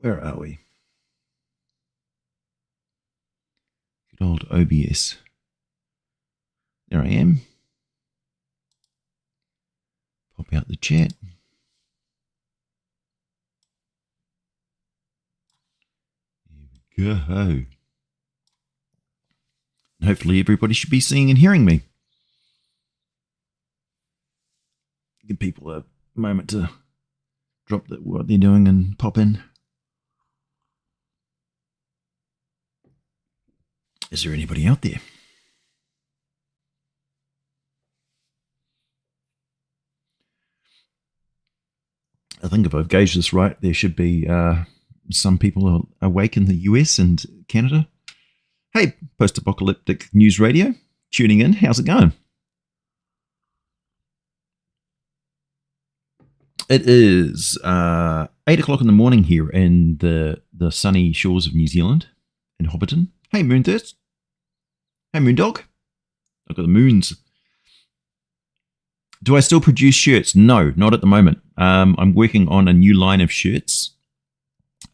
Where are we? Good old OBS. There I am. Pop out the chat. There we go. Hopefully everybody should be seeing and hearing me. Give people a moment to drop what they're doing and pop in. Is there anybody out there? I think if I've gauged this right, there should be some people awake in the US and Canada. Hey, Post-Apocalyptic News Radio, tuning in. How's it going? It is 8 o'clock in the morning here in the sunny shores of New Zealand, in Hobbiton. Hey, Moonthirst. Hey, Moondog. I've got the moons. Do I still produce shirts? No, not at the moment. I'm working on a new line of shirts,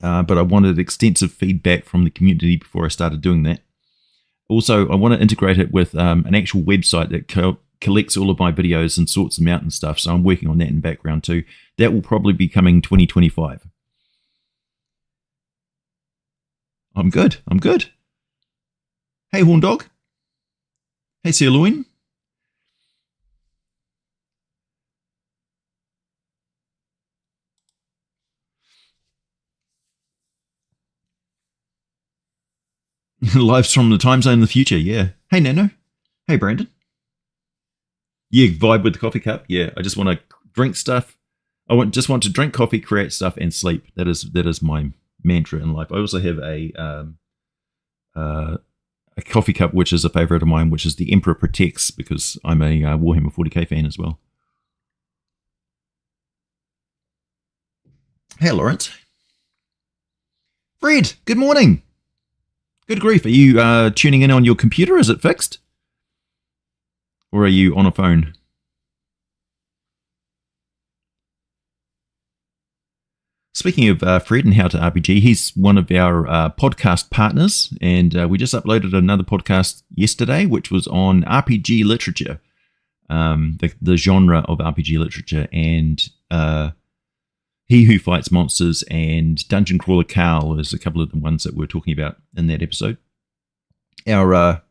but I wanted extensive feedback from the community before I started doing that. Also, I want to integrate it with an actual website that collects all of my videos and sorts them out and stuff, so I'm working on that in the background too. That will probably be coming 2025. I'm good. Hey, Horn Dog. Hey, Sirloin. Lives from the time zone in the future, yeah. Hey, Nano. Hey, Brandon. Yeah, vibe with the coffee cup. Yeah, I just want to drink stuff. Just want to drink coffee, create stuff, and sleep. That is my mantra in life. I also have a coffee cup, which is a favorite of mine, which is the Emperor Protects, because I'm a Warhammer 40k fan as well. Hey, Lawrence. Fred, good morning. Good grief. Are you tuning in on your computer? Is it fixed? Or are you on a phone? Speaking of Fred and How to RPG, he's one of our podcast partners, and we just uploaded another podcast yesterday, which was on RPG literature, the genre of RPG literature, and He Who Fights Monsters and Dungeon Crawler Carl is a couple of the ones that we're talking about in that episode. Our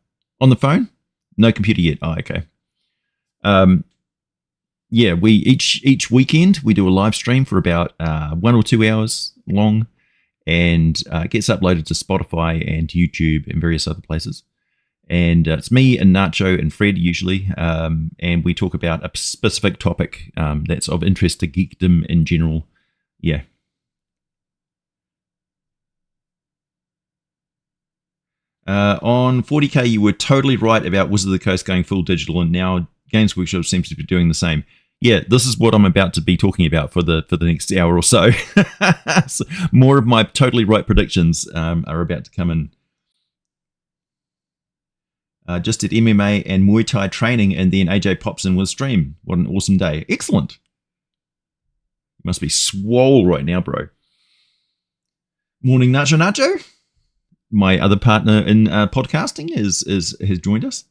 on the phone? No computer yet. Oh, okay. Yeah, we each weekend we do a live stream for about 1 or 2 hours long, and it gets uploaded to Spotify and YouTube and various other places. And it's me and Nacho and Fred usually, and we talk about a specific topic that's of interest to geekdom in general. Yeah. On 40k, you were totally right about Wizard of the Coast going full digital, and now Games Workshop seems to be doing the same. Yeah, this is what I'm about to be talking about for the next hour or so. So more of my totally right predictions are about to come in. Just did MMA and Muay Thai training, and then AJ pops in with stream. What an awesome day. Excellent. You must be swole right now, bro. Morning, Nacho Nacho. My other partner in podcasting has joined us.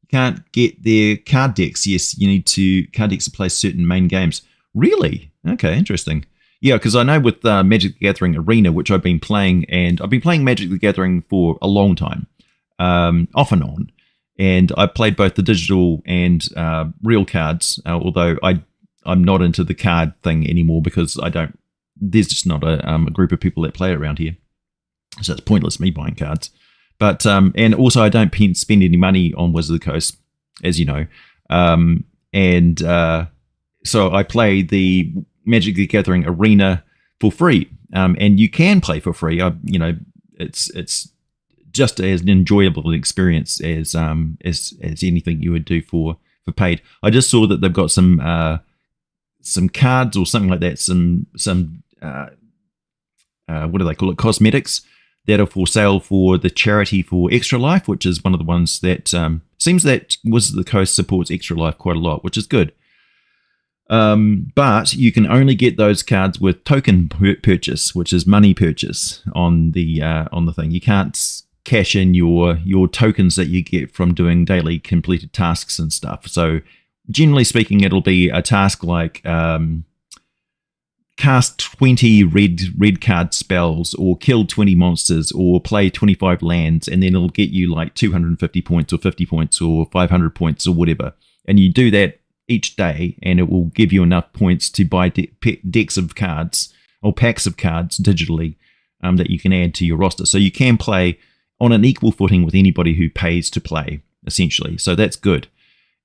You can't get their card decks. Yes, you need card decks to play certain main games. Really? Okay, interesting. Yeah, because I know with Magic the Gathering Arena, which I've been playing, and I've been playing Magic the Gathering for a long time, off and on, and I played both the digital and real cards, although I'm not into the card thing anymore because there's just not a group of people that play it around here. So it's pointless me buying cards. But, and also I don't spend any money on Wizard of the Coast, as you know. So I play the Magic the Gathering Arena for free. And you can play for free. It's just as an enjoyable experience as anything you would do for paid. I just saw that they've got some cards or something like that, some what do they call it, cosmetics that are for sale for the charity for Extra Life, which is one of the ones that seems that Wizards of the Coast supports Extra Life quite a lot, which is good. But you can only get those cards with token purchase, which is money purchase on the thing. You can't cash in your tokens that you get from doing daily completed tasks and stuff. So generally speaking, it'll be a task like cast 20 red card spells, or kill 20 monsters, or play 25 lands, and then it'll get you like 250 points or 50 points or 500 points or whatever. And you do that each day, and it will give you enough points to buy decks of cards or packs of cards digitally that you can add to your roster. So you can play on an equal footing with anybody who pays to play, essentially. So that's good.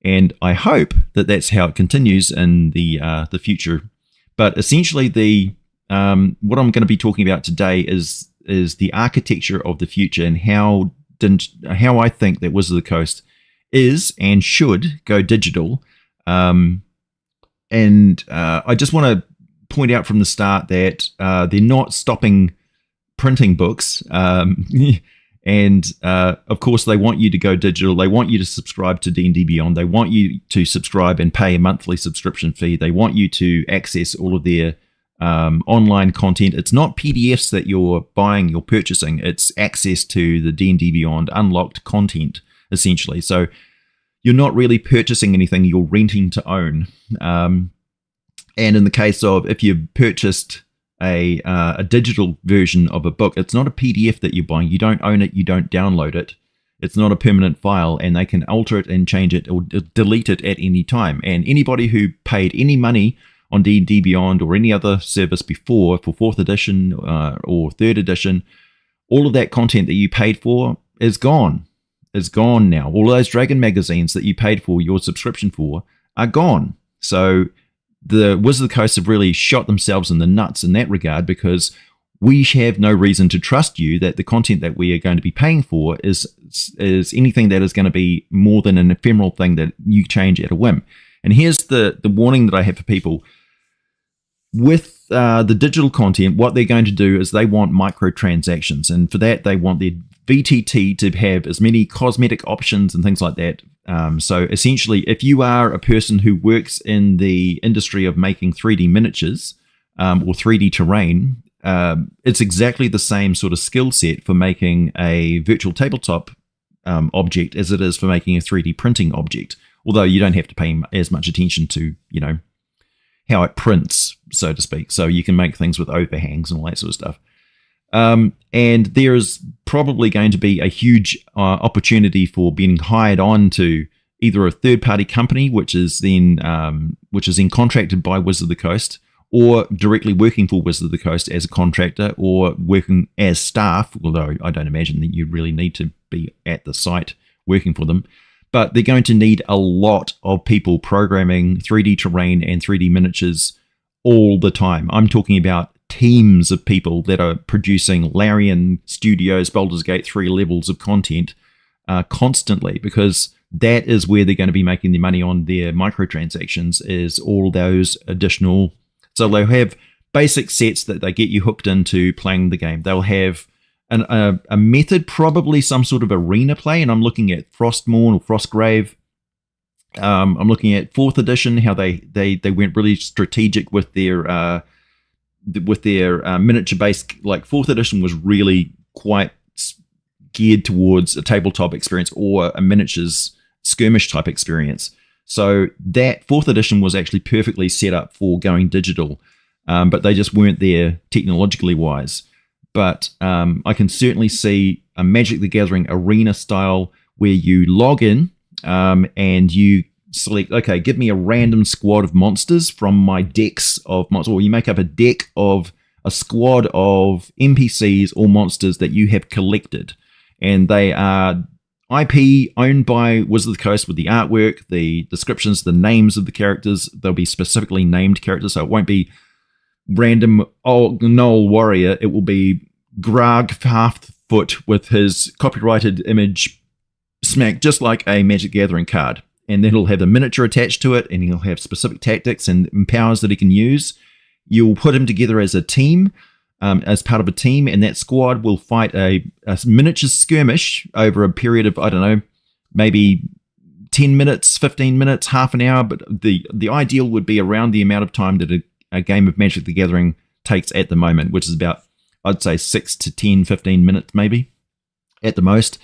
And I hope that that's how it continues in the future. But essentially, what I'm going to be talking about today is the architecture of the future, and how I think that Wizards of the Coast is and should go digital. And I just want to point out from the start that they're not stopping printing books. And of course, they want you to go digital. They want you to subscribe to D&Dbeyond. They want you to subscribe and pay a monthly subscription fee. They want you to access all of their online content. It's not PDFs that you're buying, you're purchasing. It's access to the D&Dbeyond unlocked content, essentially. So you're not really purchasing anything. You're renting to own. And in the case of, if you've purchased a digital version of a book, it's not a PDF that you're buying. You don't own it. You don't download it. It's not a permanent file, and they can alter it and change it or delete it at any time. And anybody who paid any money on D&D Beyond or any other service before for 4th edition or 3rd edition, all of that content that you paid for is gone. It's gone now. All those Dragon magazines that you paid for your subscription for are gone. So the Wizards of the Coast have really shot themselves in the nuts in that regard, because we have no reason to trust you that the content that we are going to be paying for is anything that is going to be more than an ephemeral thing that you change at a whim. And here's the warning that I have for people. With the digital content, what they're going to do is they want microtransactions, and for that they want their VTT to have as many cosmetic options and things like that. So essentially, if you are a person who works in the industry of making 3D miniatures or 3D terrain, it's exactly the same sort of skill set for making a virtual tabletop object as it is for making a 3D printing object. Although you don't have to pay as much attention to, how it prints, so to speak. So you can make things with overhangs and all that sort of stuff. And there is probably going to be a huge opportunity for being hired on to either a third-party company, which is then contracted by Wizards of the Coast, or directly working for Wizards of the Coast as a contractor, or working as staff, although I don't imagine that you really need to be at the site working for them. But they're going to need a lot of people programming 3D terrain and 3D miniatures all the time. I'm talking about teams of people that are producing Larian Studios, Baldur's Gate 3 levels of content constantly, because that is where they're going to be making their money on their microtransactions, is all those additional. So they'll have basic sets that they get you hooked into playing the game. They'll have a method, probably some sort of arena play, and I'm looking at Frostmourne or Frostgrave. I'm looking at 4th edition, how they went really strategic with their miniature based. Like 4th edition was really quite geared towards a tabletop experience or a miniatures skirmish type experience. So that 4th edition was actually perfectly set up for going digital, but they just weren't there technologically wise. But I can certainly see a Magic the Gathering arena style where you log in and you select, okay, give me a random squad of monsters from my decks of monsters, or you make up a deck of a squad of NPCs or monsters that you have collected. And they are IP owned by Wizards of the Coast with the artwork, the descriptions, the names of the characters. They'll be specifically named characters, so it won't be random Noel Warrior. It will be Grog Halffoot with his copyrighted image smack just like a Magic Gathering card. And then he'll have a miniature attached to it, and he'll have specific tactics and powers that he can use. You'll put him together as a team, as part of a team, and that squad will fight a miniature skirmish over a period of, I don't know, maybe 10 minutes, 15 minutes, half an hour, but the ideal would be around the amount of time that a game of Magic the Gathering takes at the moment, which is about, I'd say, 6 to 10, 15 minutes maybe at the most,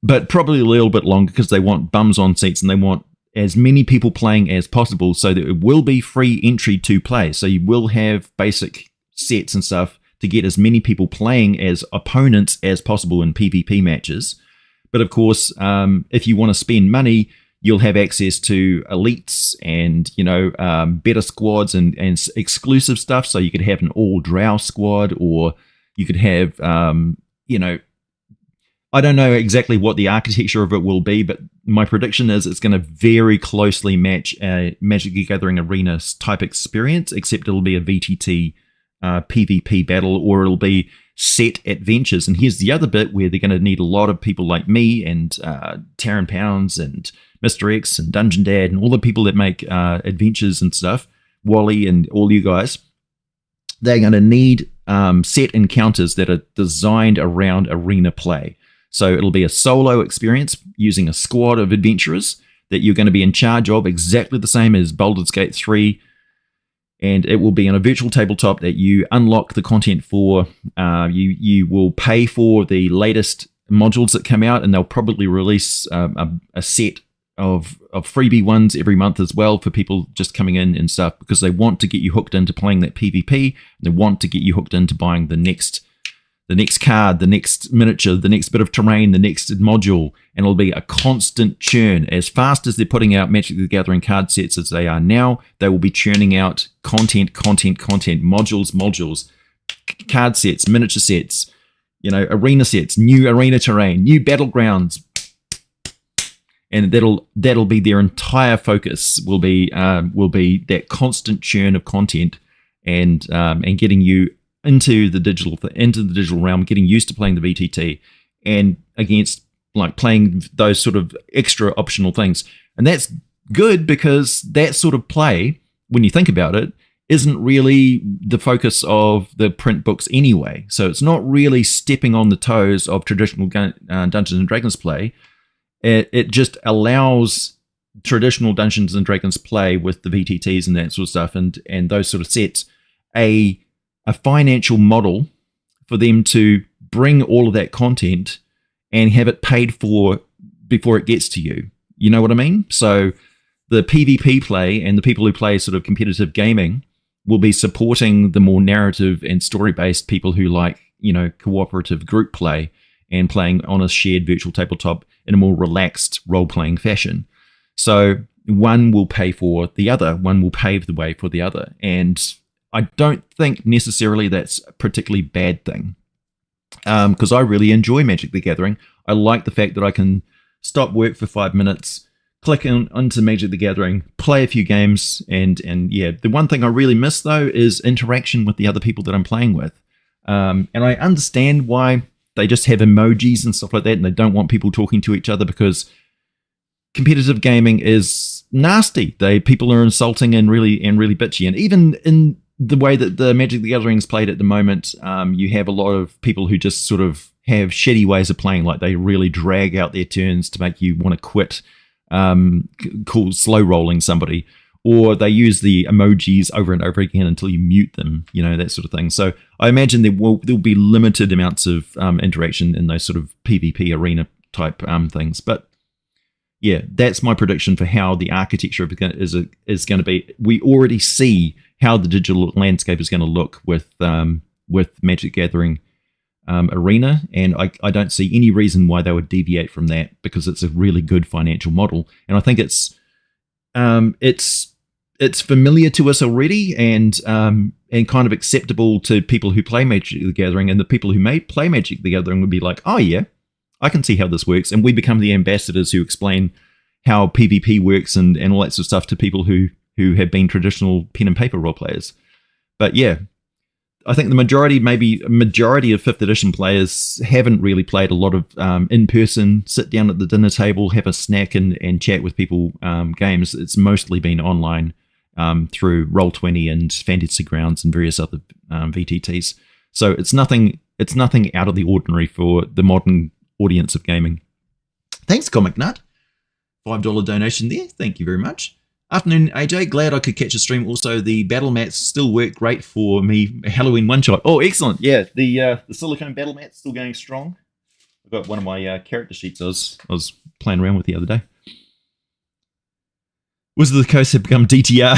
but probably a little bit longer because they want bums on seats and they want as many people playing as possible, so that it will be free entry to play. So you will have basic sets and stuff to get as many people playing as opponents as possible in PvP matches. But of course, if you want to spend money, you'll have access to elites and, better squads and exclusive stuff. So you could have an all drow squad, or you could have, I don't know exactly what the architecture of it will be, but my prediction is it's going to very closely match a Magic the Gathering Arena type experience, except it'll be a VTT PvP battle, or it'll be set adventures. And here's the other bit where they're going to need a lot of people like me and Taran Pounds and Mr. X and Dungeon Dad and all the people that make adventures and stuff, Wally and all you guys. They're going to need set encounters that are designed around arena play. So it'll be a solo experience using a squad of adventurers that you're going to be in charge of, exactly the same as Baldur's Gate 3. And it will be on a virtual tabletop that you unlock the content for. You will pay for the latest modules that come out, and they'll probably release a set of freebie ones every month as well for people just coming in and stuff, because they want to get you hooked into playing that PvP. And they want to get you hooked into buying the next card, the next miniature, the next bit of terrain, the next module, and it'll be a constant churn. As fast as they're putting out Magic the Gathering card sets as they are now, they will be churning out content, modules, card sets, miniature sets, arena sets, new arena terrain, new battlegrounds, and that'll be their entire focus. Will be that constant churn of content and getting you into the digital realm, getting used to playing the VTT, and against playing those sort of extra optional things. And that's good, because that sort of play, when you think about it, isn't really the focus of the print books anyway. So it's not really stepping on the toes of traditional Dungeons and Dragons play. It just allows traditional Dungeons and Dragons play with the VTTs and that sort of stuff, and those sort of sets a financial model for them to bring all of that content and have it paid for before it gets to you. You know what I mean? So the PvP play and the people who play sort of competitive gaming will be supporting the more narrative and story-based people who like, cooperative group play and playing on a shared virtual tabletop in a more relaxed role-playing fashion. So one will pay for the other, one will pave the way for the other. And I don't think necessarily that's a particularly bad thing, because I really enjoy Magic the Gathering. I like the fact that I can stop work for 5 minutes, click onto Magic the Gathering, play a few games, and yeah, the one thing I really miss though is interaction with the other people that I'm playing with. And I understand why they just have emojis and stuff like that, and they don't want people talking to each other, because competitive gaming is nasty. People are insulting and really bitchy, and even in the way that the Magic the Gathering is played at the moment, you have a lot of people who just sort of have shitty ways of playing, like they really drag out their turns to make you want to quit, slow rolling somebody, or they use the emojis over and over again until you mute them, that sort of thing. So I imagine there'll be limited amounts of interaction in those sort of PvP arena type things. But yeah, that's my prediction for how the architecture is going to be. We already see how the digital landscape is going to look with Magic Gathering Arena, and I don't see any reason why they would deviate from that, because it's a really good financial model, and I think it's familiar to us already, and kind of acceptable to people who play Magic the Gathering, and the people who may play Magic the Gathering would be like, oh yeah, I can see how this works, and we become the ambassadors who explain how PvP works and all that sort of stuff to people who have been traditional pen and paper role players. But yeah, I think the majority of 5th edition players haven't really played a lot of in-person, sit down at the dinner table, have a snack and chat with people games. It's mostly been online through Roll20 and Fantasy Grounds and various other VTTs. So it's nothing out of the ordinary for the modern audience of gaming. Thanks, Comic Nut, $5 donation there. Thank you very much. Afternoon, AJ. Glad I could catch a stream. Also, the battle mats still work great for me. Halloween one-shot. Oh, excellent. Yeah, the silicone battle mat's still going strong. I've got one of my character sheets I was playing around with the other day. Wizard of the Coast have become DTR.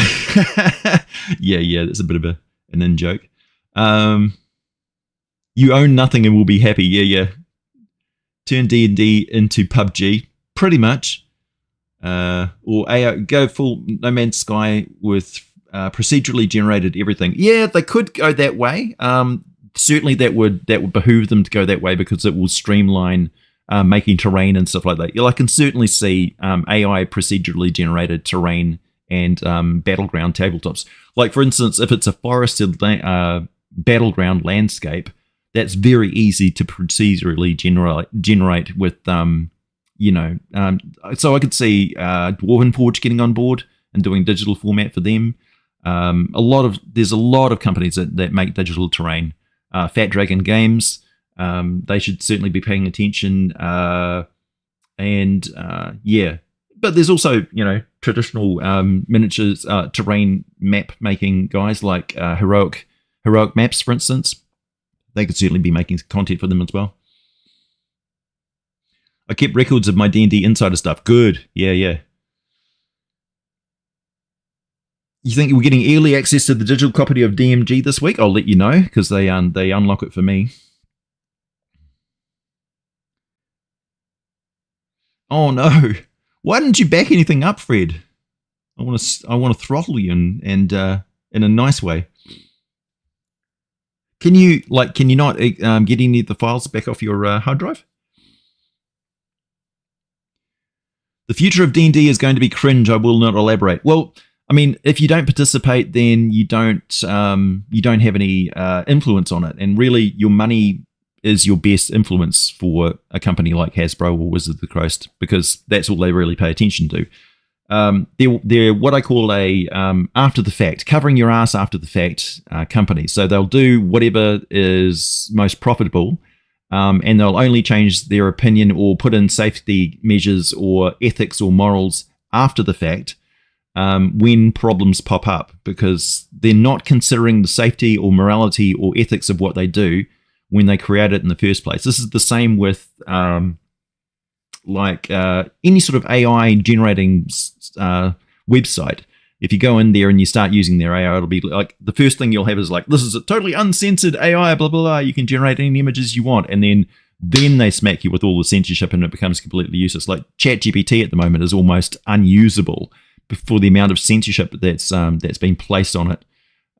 yeah, that's a bit of an in-joke. You own nothing and will be happy. Yeah. Turn D&D into PUBG, pretty much. Or AI, go full No Man's Sky with procedurally generated everything. Yeah, they could go that way. Certainly that would behoove them to go that way because it will streamline making terrain and stuff like that. I can certainly see AI procedurally generated terrain and battleground tabletops. Like, for instance, if it's a forested battleground landscape, that's very easy to procedurally generate with, so I could see Dwarven Forge getting on board and doing digital format for them. There's a lot of companies that make digital terrain. Fat Dragon Games, they should certainly be paying attention. But there's also, traditional miniatures terrain map making guys like Heroic Maps, for instance. They could certainly be making content for them as well. I kept records of my D&D insider stuff. Good. Yeah. You think we're getting early access to the digital copy of DMG this week? I'll let you know because they unlock it for me. Oh no! Why didn't you back anything up, Fred? I want to throttle you and in a nice way. Can you not get any of the files back off your hard drive? The future of D&D is going to be cringe. I will not elaborate. Well, I mean, if you don't participate, then you don't have any influence on it. And really, your money is your best influence for a company like Hasbro or Wizard of the Coast because that's all they really pay attention to. They're what I call a after the fact, covering your ass after the fact company. So they'll do whatever is most profitable. And they'll only change their opinion or put in safety measures or ethics or morals after the fact when problems pop up because they're not considering the safety or morality or ethics of what they do when they create it in the first place. This is the same with any sort of AI generating website. If you go in there and you start using their AI, it'll be like the first thing you'll have is like, this is a totally uncensored AI, blah, blah, blah. You can generate any images you want. And then they smack you with all the censorship and it becomes completely useless. Like ChatGPT at the moment is almost unusable for the amount of censorship that's been placed on it.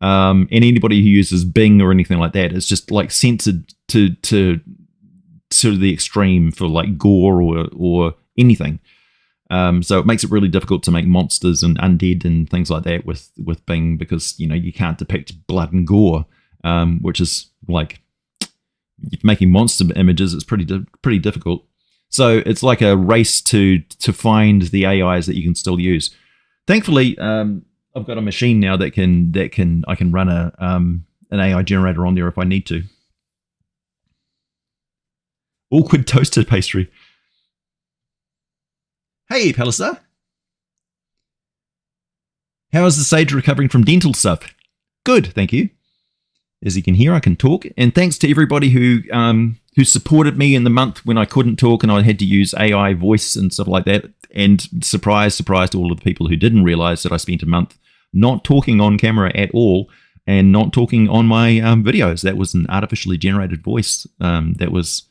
And anybody who uses Bing or anything like that is just like censored to the extreme for like gore or anything. So it makes it really difficult to make monsters and undead and things like that with Bing because you can't depict blood and gore, which is like if making monster images. It's pretty difficult. So it's like a race to find the AIs that you can still use. Thankfully, I've got a machine now I can run an AI generator on there if I need to. Awkward toasted pastry. Hey, Palliser. How is the Sage recovering from dental stuff? Good, thank you. As you can hear, I can talk. And thanks to everybody who supported me in the month when I couldn't talk and I had to use AI voice and stuff like that. And surprise to all of the people who didn't realize that I spent a month not talking on camera at all and not talking on my videos. That was an artificially generated voice. That was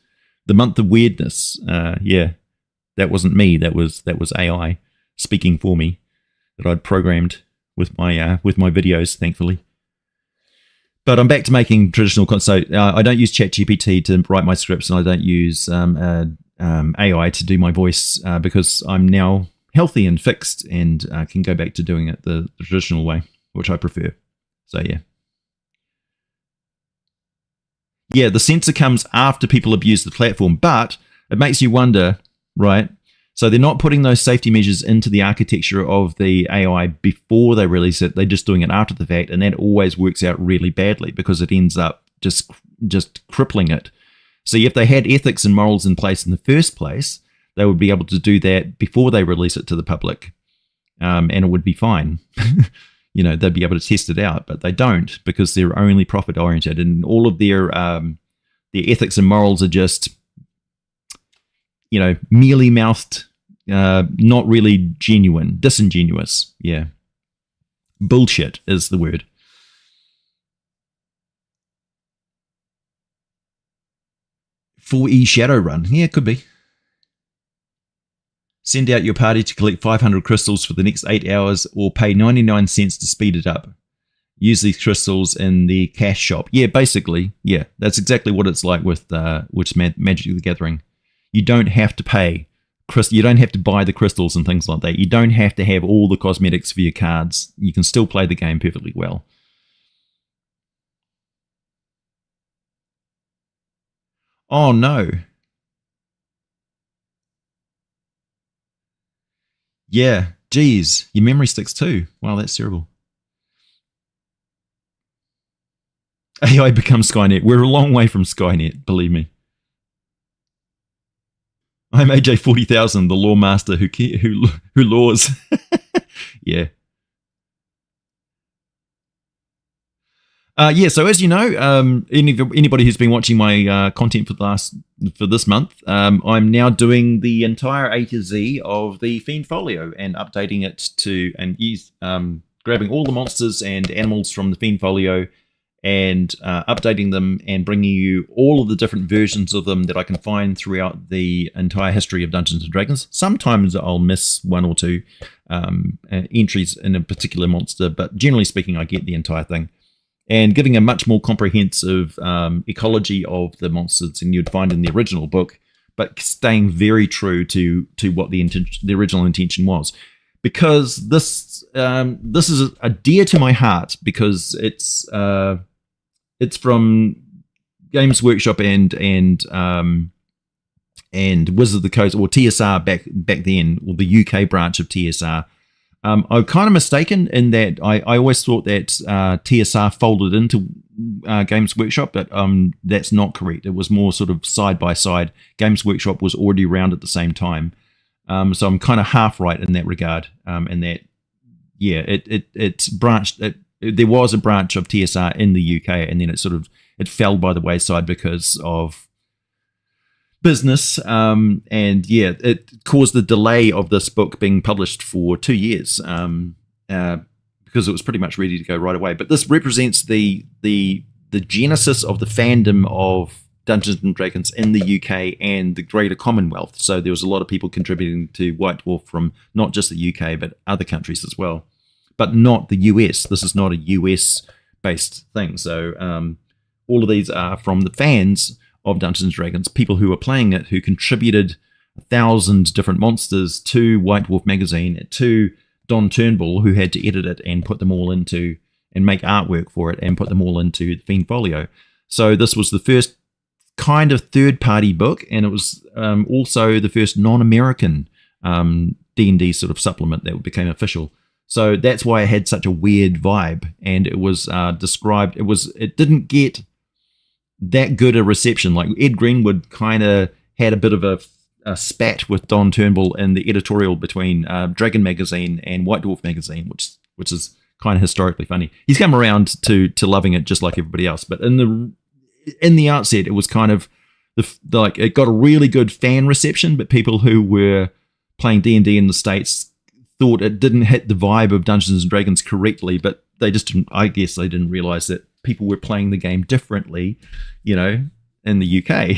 the month of weirdness. That wasn't me. That was AI speaking for me that I'd programmed with my videos, thankfully. But I'm back to making traditional content. So I don't use ChatGPT to write my scripts, and I don't use AI to do my voice because I'm now healthy and fixed and can go back to doing it the traditional way, which I prefer. So yeah, the censor comes after people abuse the platform, but it makes you wonder. Right. So they're not putting those safety measures into the architecture of the AI before they release it. They're just doing it after the fact. And that always works out really badly because it ends up just crippling it. So if they had ethics and morals in place in the first place, they would be able to do that before they release it to the public, and it would be fine. They'd be able to test it out, but they don't, because they're only profit oriented, and all of their ethics and morals are just, mealy mouthed, not really genuine, disingenuous. Yeah. Bullshit is the word. Shadowrun. Yeah, it could be. Send out your party to collect 500 crystals for the next 8 hours, or pay 99 cents to speed it up. Use these crystals in the cash shop. Yeah, basically, yeah, that's exactly what it's like with Magic the Gathering. You don't have to pay. You don't have to buy the crystals and things like that. You don't have to have all the cosmetics for your cards. You can still play the game perfectly well. Oh, no. Yeah, geez, your memory sticks too. Wow, that's terrible. AI becomes Skynet. We're a long way from Skynet, believe me. I'm AJ 40,000, the law master who laws. Yeah. So as you know, anybody who's been watching my content for this month, I'm now doing the entire A to Z of the Fiend Folio and updating it and grabbing all the monsters and animals from the Fiend Folio and updating them and bringing you all of the different versions of them that I can find throughout the entire history of Dungeons & Dragons. Sometimes I'll miss one or two entries in a particular monster, but generally speaking, I get the entire thing. And giving a much more comprehensive ecology of the monsters than you'd find in the original book, but staying very true to what the original intention was. Because this is a dear to my heart, because it's from Games Workshop and Wizards of the Coast, or TSR back then, or the UK branch of TSR. I'm kind of mistaken in that I always thought that TSR folded into Games Workshop, but that's not correct. It was more sort of side by side. Games Workshop was already around at the same time, so I'm kind of half right in that regard. In that, yeah, it's branched. There was a branch of TSR in the UK, and then it fell by the wayside because of business, and yeah, it caused the delay of this book being published for 2 years, because it was pretty much ready to go right away. But this represents the genesis of the fandom of Dungeons and Dragons in the UK and the greater Commonwealth. So there was a lot of people contributing to White Dwarf from not just the UK but other countries as well, but not the US. This is not a US based thing. So all of these are from the fans of Dungeons and Dragons, people who were playing it, who contributed 1,000 different monsters to White Dwarf magazine, to Don Turnbull, who had to edit it and put them all into, and make artwork for it and put them all into the Fiend Folio. So this was the first kind of third-party book, and it was also the first non-American D&D sort of supplement that became official. So that's why it had such a weird vibe, and it was described. It didn't get that good a reception. Like Ed Greenwood kind of had a bit of a spat with Don Turnbull in the editorial between Dragon magazine and White Dwarf magazine, which is kind of historically funny. He's come around to loving it just like everybody else, but in the outset, it was kind of it got a really good fan reception, but people who were playing D&D in the States thought it didn't hit the vibe of Dungeons and Dragons correctly, but they just didn't, I guess they didn't realize that people were playing the game differently, in the UK,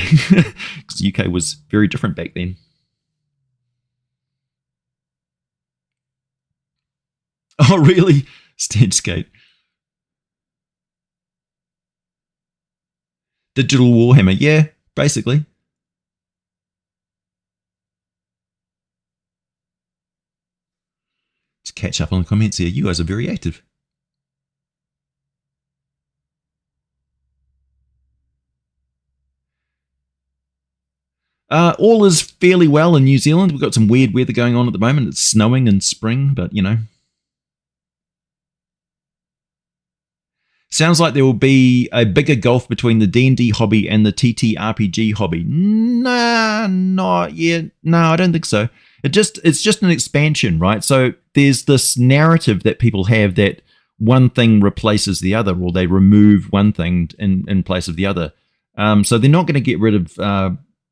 because the UK was very different back then. Oh, really? Stageskate. Digital Warhammer. Yeah, basically. Just catch up on the comments here. You guys are very active. All is fairly well in New Zealand. We've got some weird weather going on at the moment. It's snowing in spring, but Sounds like there will be a bigger gulf between the D&D hobby and the TTRPG hobby. Nah, not yet. No, I don't think so. It's just an expansion, right? So there's this narrative that people have that one thing replaces the other, or they remove one thing in place of the other. So they're not going to get rid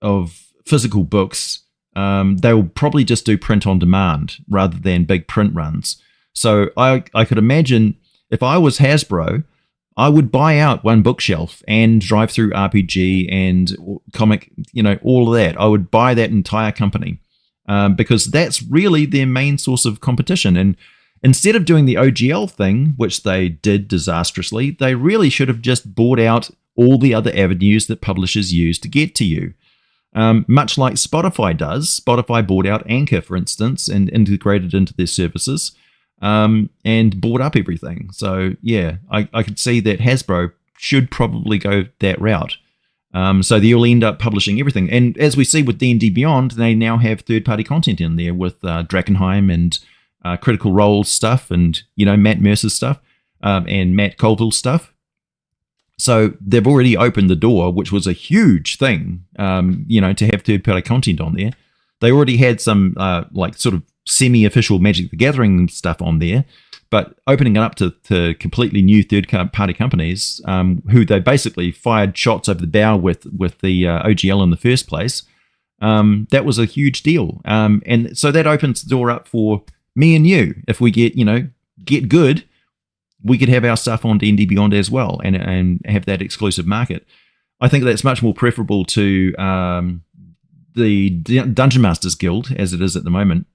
of physical books. They'll probably just do print on demand rather than big print runs. So I could imagine if I was Hasbro, I would buy out one bookshelf and Drive Through RPG and comic, all of that. I would buy that entire company because that's really their main source of competition. And instead of doing the OGL thing, which they did disastrously, they really should have just bought out all the other avenues that publishers use to get to you. Much like Spotify does. Spotify bought out Anchor, for instance, and integrated into their services and bought up everything. So, yeah, I could see that Hasbro should probably go that route. So they'll end up publishing everything. And as we see with D&D Beyond, they now have third-party content in there with Drakkenheim and Critical Role stuff and, Matt Mercer's stuff and Matt Colville's stuff. So they've already opened the door, which was a huge thing, to have third-party content on there. They already had some sort of semi-official Magic the Gathering stuff on there, but opening it up to completely new third-party companies who they basically fired shots over the bow with the OGL in the first place, that was a huge deal. And so that opens the door up for me and you. If we get good, we could have our stuff on D&D Beyond as well and have that exclusive market. I think that's much more preferable to the Dungeon Masters Guild as it is at the moment,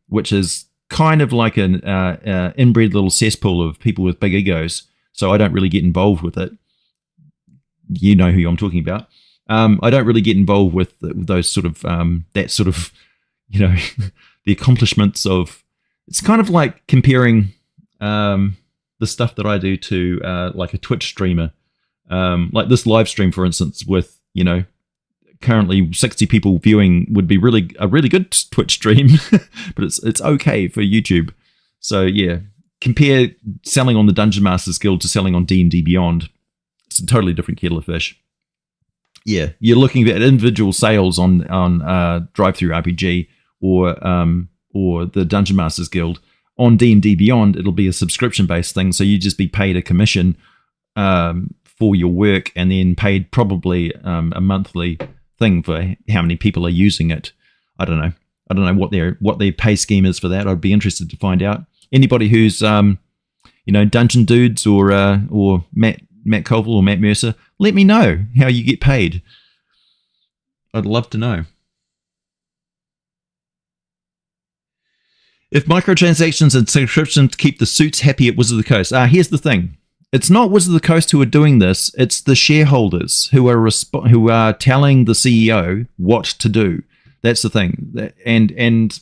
which is kind of like an inbred little cesspool of people with big egos. So I don't really get involved with it. You know who I'm talking about. I don't really get involved with those sort of that sort of the accomplishments of. It's kind of like comparing the stuff that I do to like a Twitch streamer, like this live stream, for instance, with currently 60 people viewing would be a really good Twitch stream, but it's okay for YouTube. So yeah, compare selling on the Dungeon Masters Guild to selling on D&D Beyond. It's a totally different kettle of fish. Yeah, you're looking at individual sales on Drive Through RPG or the Dungeon Masters Guild. On D&D Beyond, it'll be a subscription-based thing, so you just be paid a commission for your work, and then paid probably a monthly thing for how many people are using it. I don't know what their pay scheme is for that. I'd be interested to find out. Anybody who's Dungeon Dudes or Matt Colville or Matt Mercer, let me know how you get paid. I'd love to know. If microtransactions and subscriptions keep the suits happy at Wizard of the Coast. Here's the thing. It's not Wizard of the Coast who are doing this. It's the shareholders who are telling the CEO what to do. That's the thing. And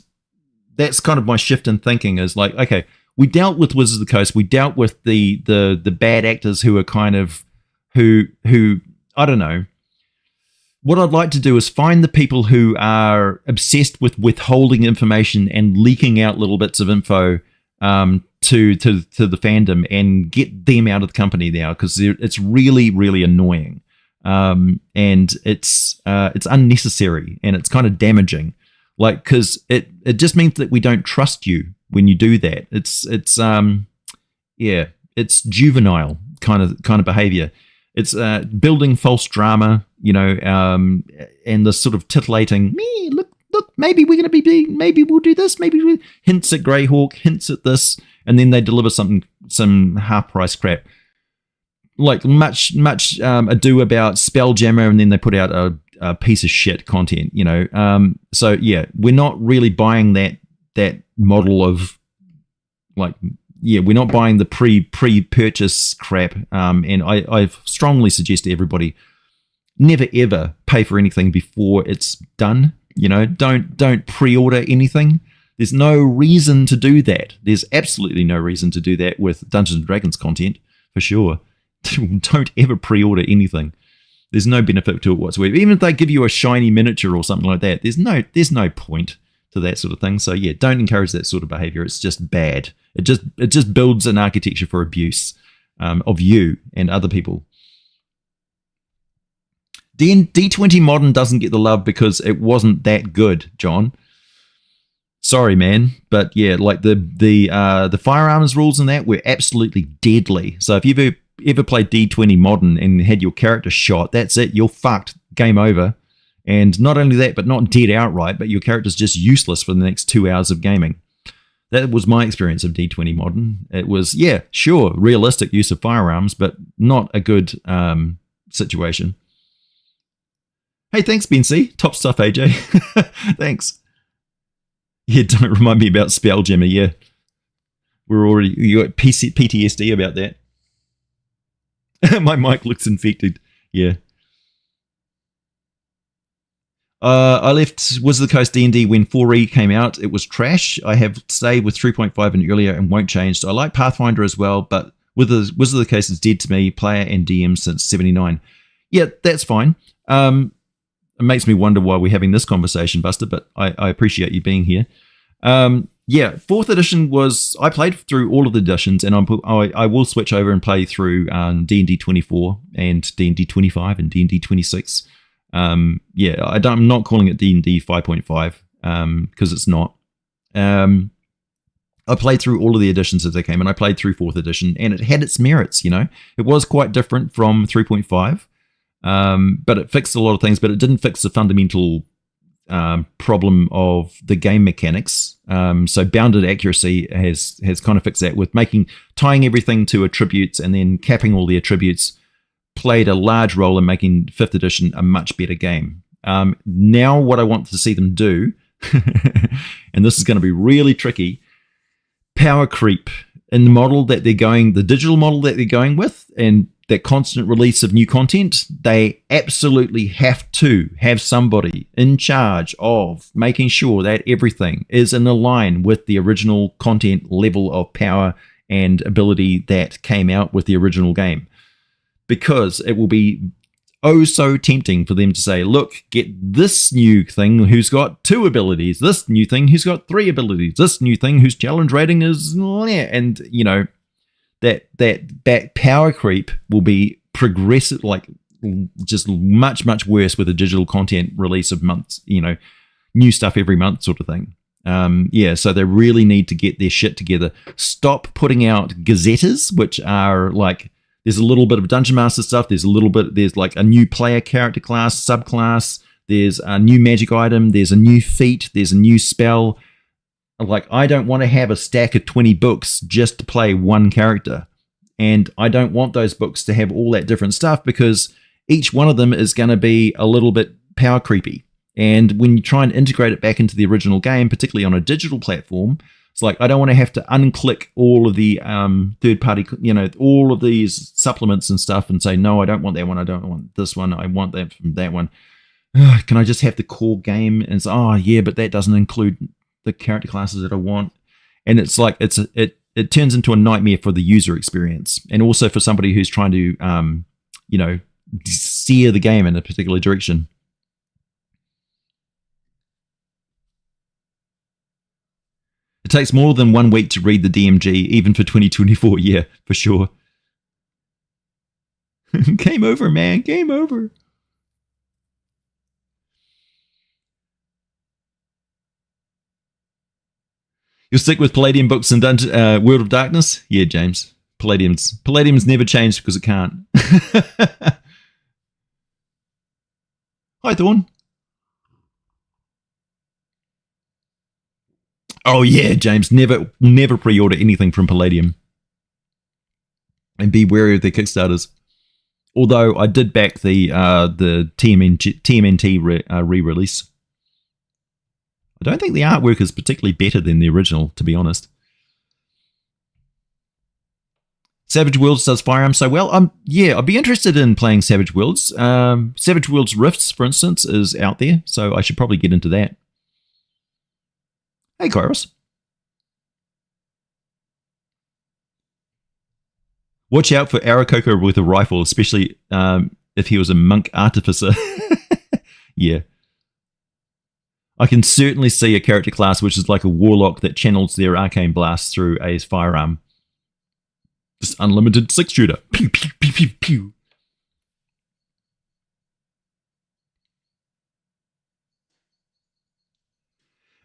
that's kind of my shift in thinking is like, okay, we dealt with Wizards of the Coast. We dealt with the bad actors who are kind of who I don't know. What I'd like to do is find the people who are obsessed with withholding information and leaking out little bits of info to the fandom and get them out of the company now, because it's really, really annoying. And it's unnecessary and it's kind of damaging. Like, because it just means that we don't trust you when you do that. It's juvenile kind of behavior. It's building false drama, and the sort of titillating, look, maybe we're going to maybe we'll do this, hints at Greyhawk, hints at this, and then they deliver some half-price crap. Like much ado about Spelljammer, and then they put out a piece of shit content, So yeah, we're not really buying that model of like. Yeah, we're not buying the pre-purchase crap, and I strongly suggest to everybody, never ever pay for anything before it's done. Don't pre-order anything. There's no reason to do that. There's absolutely no reason to do that with Dungeons & Dragons content, for sure. Don't ever pre-order anything. There's no benefit to it whatsoever. Even if they give you a shiny miniature or something like that, there's no point to that sort of thing. So yeah, don't encourage that sort of behavior. It's just bad. It just builds an architecture for abuse. of you and other people. D20 Modern doesn't get the love because it wasn't that good, John. Sorry, man, but yeah, like the firearms rules and that were absolutely deadly. So if you've ever played D20 Modern and had your character shot, that's it. You're fucked. Game over. And not only that, but not dead outright, but your character's just useless for the next 2 hours of gaming. That was my experience of D20 Modern. It was, yeah, sure, realistic use of firearms, but not a good situation. Hey, thanks, Bency. Top stuff, AJ. Thanks. Yeah, don't remind me about Spelljammer. Yeah, you got PTSD about that. My mic looks infected. Yeah. I left Wizard of the Coast D&D when 4E came out. It was trash. I have stayed with 3.5 and earlier and won't change. I like Pathfinder as well, but Wizard of the Coast is dead to me, player and DM since 79. Yeah, that's fine. It makes me wonder why we're having this conversation, Buster, but I appreciate you being here. Yeah, 4th edition was... I played through all of the editions, and I will switch over and play through D&D 24 and D&D 25 and D&D 26. Yeah, I'm not calling it D&D 5.5 because it's not. I played through all of the editions as they came, and I played through 4th edition, and it had its merits, you know. It was quite different from 3.5. But it fixed a lot of things, but it didn't fix the fundamental problem of the game mechanics. So bounded accuracy has kind of fixed that with tying everything to attributes and then capping all the attributes. Played a large role in making 5th edition a much better game. Now what I want to see them do, and this is going to be really tricky, power creep in the digital model that they're going with, and that constant release of new content. They absolutely have to have somebody in charge of making sure that everything is in line with the original content level of power and ability that came out with the original game. Because it will be oh so tempting for them to say, look, get this new thing who's got 2 abilities, this new thing who's got 3 abilities, this new thing whose challenge rating is, and you know, that power creep will be progressive, like just much, much worse with a digital content release of months, you know, new stuff every month sort of thing. Yeah, so they really need to get their shit together. Stop putting out gazettes, which are like, there's a little bit of Dungeon Master stuff, there's like a new player character class, subclass, there's a new magic item, there's a new feat, there's a new spell. Like, I don't want to have a stack of 20 books just to play one character. And I don't want those books to have all that different stuff because each one of them is going to be a little bit power creepy. And when you try and integrate it back into the original game, particularly on a digital platform, it's like, I don't want to have to unclick all of the third-party, you know, all of these supplements and stuff and say, no, I don't want that one, I don't want this one, I want that from that one. Can I just have the core game? And it's, oh, yeah, but that doesn't include the character classes that I want. And it's like, it turns into a nightmare for the user experience, and also for somebody who's trying to, you know, steer the game in a particular direction. It takes more than 1 week to read the DMG, even for 2024. Yeah, for sure. Game over, man. Game over. You'll stick with Palladium books and World of Darkness? Yeah, James. Palladium's never changed because it can't. Hi, Thorn. Oh yeah, James. Never pre-order anything from Palladium. And be wary of their Kickstarters. Although I did back the TMNT re-release. I don't think the artwork is particularly better than the original, to be honest. Savage Worlds does firearms so well. Yeah, I'd be interested in playing Savage Worlds. Savage Worlds Rifts, for instance, is out there, so I should probably get into that. Hey, Kairos. Watch out for Arakoko with a rifle, especially if he was a monk artificer. Yeah. I can certainly see a character class which is like a warlock that channels their arcane blast through a firearm. Just unlimited 6-shooter. Pew, pew, pew, pew, pew.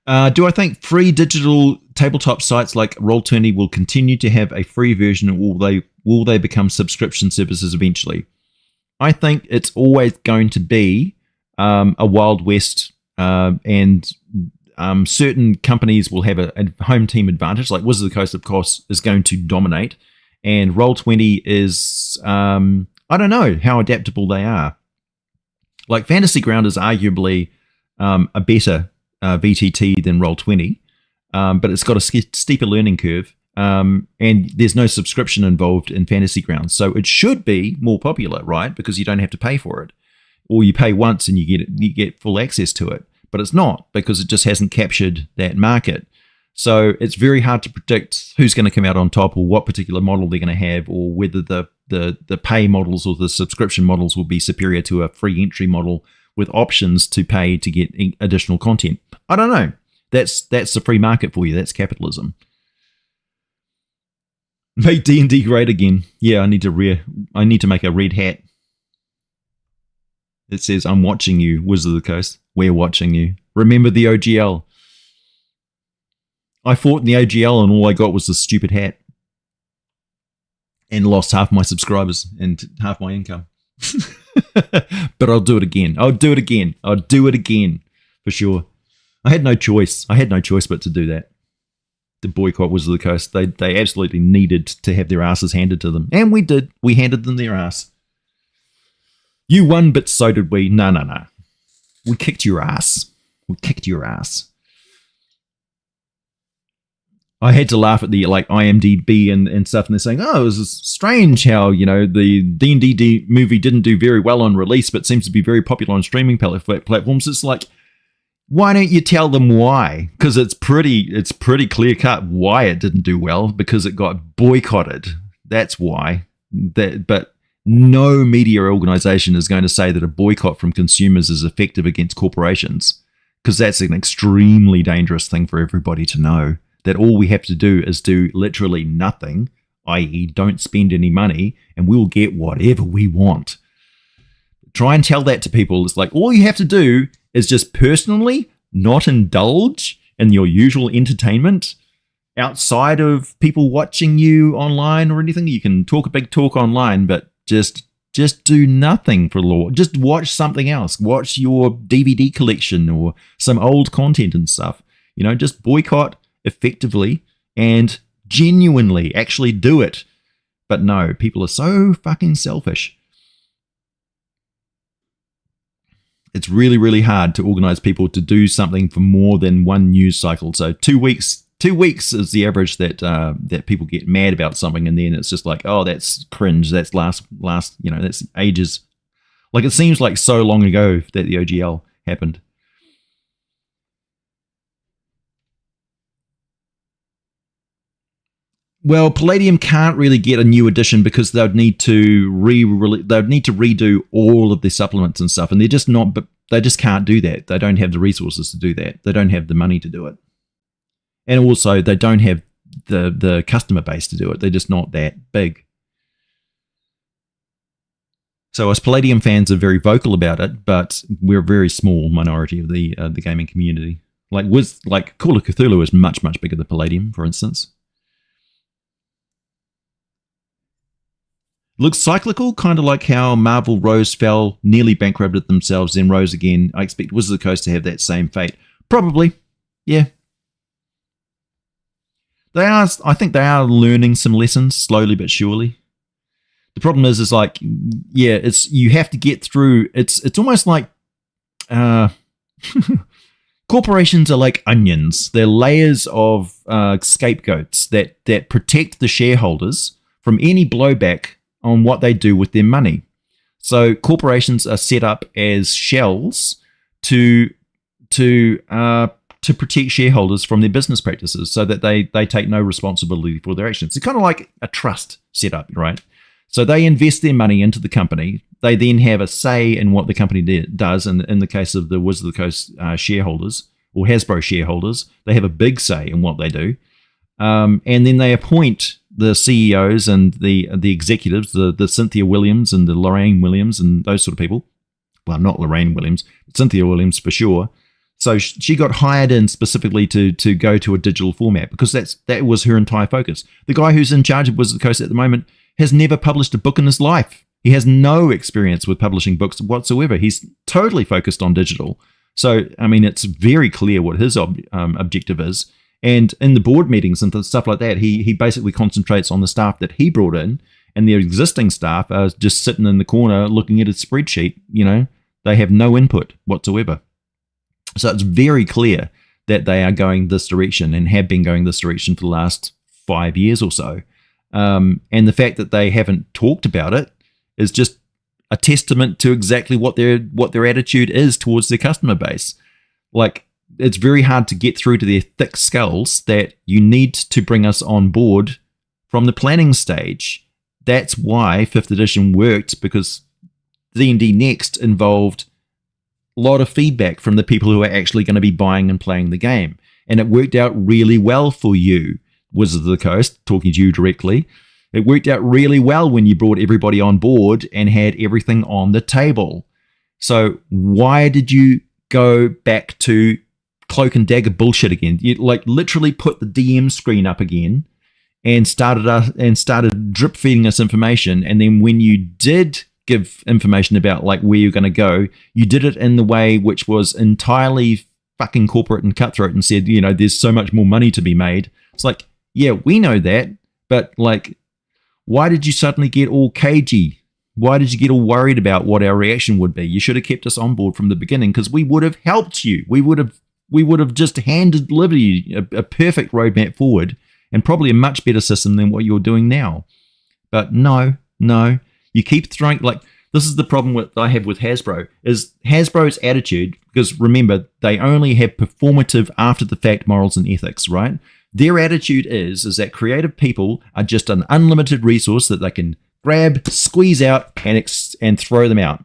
Do I think free digital tabletop sites like Roll20 will continue to have a free version, or will they become subscription services eventually? I think it's always going to be a Wild West, and certain companies will have a home team advantage. Like Wizards of the Coast, of course, is going to dominate, and Roll20 is, I don't know how adaptable they are. Like Fantasy Ground is arguably a better VTT than Roll20, but it's got a steeper learning curve, and there's no subscription involved in Fantasy Ground, so it should be more popular, right? Because you don't have to pay for it, or you pay once and you get full access to it. But it's not, because it just hasn't captured that market. So it's very hard to predict who's going to come out on top, or what particular model they're going to have, or whether the pay models or the subscription models will be superior to a free entry model with options to pay to get additional content. I don't know. That's the free market for you. That's capitalism. Make D&D great again. Yeah, I need to make a red hat. It says, "I'm watching you, Wizard of the Coast. We're watching you. Remember the OGL." I fought in the OGL and all I got was this stupid hat. And lost half my subscribers and half my income. But I'll do it again. I'll do it again. For sure. I had no choice. But to do that. To boycott Wizards of the Coast. They absolutely needed to have their asses handed to them. And we did. We handed them their ass. You won, but so did we. No. We kicked your ass. I had to laugh at the IMDb and stuff, and they're saying, "Oh, it was strange how the D&D movie didn't do very well on release, but seems to be very popular on streaming platforms." It's like, why don't you tell them why? Because it's pretty clear cut why it didn't do well, because it got boycotted. That's why. But no media organization is going to say that a boycott from consumers is effective against corporations, because that's an extremely dangerous thing for everybody to know. That all we have to do is do literally nothing, i.e. don't spend any money, and we'll get whatever we want. Try and tell that to people. It's like, all you have to do is just personally not indulge in your usual entertainment outside of people watching you online or anything. You can talk a big talk online, but just do nothing for law. Just watch something else. Watch your DVD collection or some old content and stuff. Just boycott effectively and genuinely actually do it. But no, people are so fucking selfish. It's really, really hard to organize people to do something for more than one news cycle. So 2 weeks is the average that people get mad about something, and then it's just like, oh, that's cringe. That's last, that's ages. Like, it seems like so long ago that the OGL happened. Well, Palladium can't really get a new edition because they'd need to redo all of their supplements and stuff, and they just can't do that. They don't have the resources to do that. They don't have the money to do it, and also they don't have the customer base to do it. They're just not that big. So us Palladium fans are very vocal about it, but we're a very small minority of the gaming community. Like Call of Cthulhu is much bigger than Palladium, for instance. Looks cyclical, kind of like how Marvel rose, fell, nearly bankrupted themselves, then rose again. I expect Wizards of the Coast to have that same fate. Probably, yeah. I think they are learning some lessons, slowly but surely. The problem is like, yeah, you have to get through. It's almost like corporations are like onions. They're layers of scapegoats that protect the shareholders from any blowback on what they do with their money. So corporations are set up as shells to protect shareholders from their business practices, so that they take no responsibility for their actions. It's kind of like a trust set up, right? So they invest their money into the company. They then have a say in what the company does. And in the case of the Wizards of the Coast shareholders or Hasbro shareholders, they have a big say in what they do. And then they appoint the CEOs and the executives, the Cynthia Williams and the Lorraine Williams and those sort of people. Well, not Lorraine Williams, Cynthia Williams for sure. So she got hired in specifically to go to a digital format because that was her entire focus. The guy who's in charge of Wizards of the Coast at the moment has never published a book in his life. He has no experience with publishing books whatsoever. He's totally focused on digital. So, I mean, it's very clear what his objective is. And in the board meetings and stuff like that, he basically concentrates on the staff that he brought in, and their existing staff are just sitting in the corner looking at a spreadsheet. You know, they have no input whatsoever. So it's very clear that they are going this direction and have been going this direction for the last 5 years or so. And the fact that they haven't talked about it is just a testament to exactly what their attitude is towards their customer base. Like, it's very hard to get through to their thick skulls that you need to bring us on board from the planning stage. That's why 5th edition worked, because D&D Next involved a lot of feedback from the people who are actually going to be buying and playing the game. And it worked out really well for you, Wizards of the Coast, talking to you directly. It worked out really well when you brought everybody on board and had everything on the table. So why did you go back to cloak and dagger bullshit again? You literally put the DM screen up again and started drip feeding us information. And then when you did give information about where you're going to go, you did it in the way which was entirely fucking corporate and cutthroat and said, there's so much more money to be made. It's like, yeah, we know that, but why did you suddenly get all cagey? Why did you get all worried about what our reaction would be? You should have kept us on board from the beginning, because we would have helped you. We would have just handed you a perfect roadmap forward, and probably a much better system than what you're doing now. But no, you keep throwing, this is the problem I have with Hasbro, is Hasbro's attitude, because remember, they only have performative after the fact morals and ethics, right? Their attitude is that creative people are just an unlimited resource that they can grab, squeeze out, and throw them out.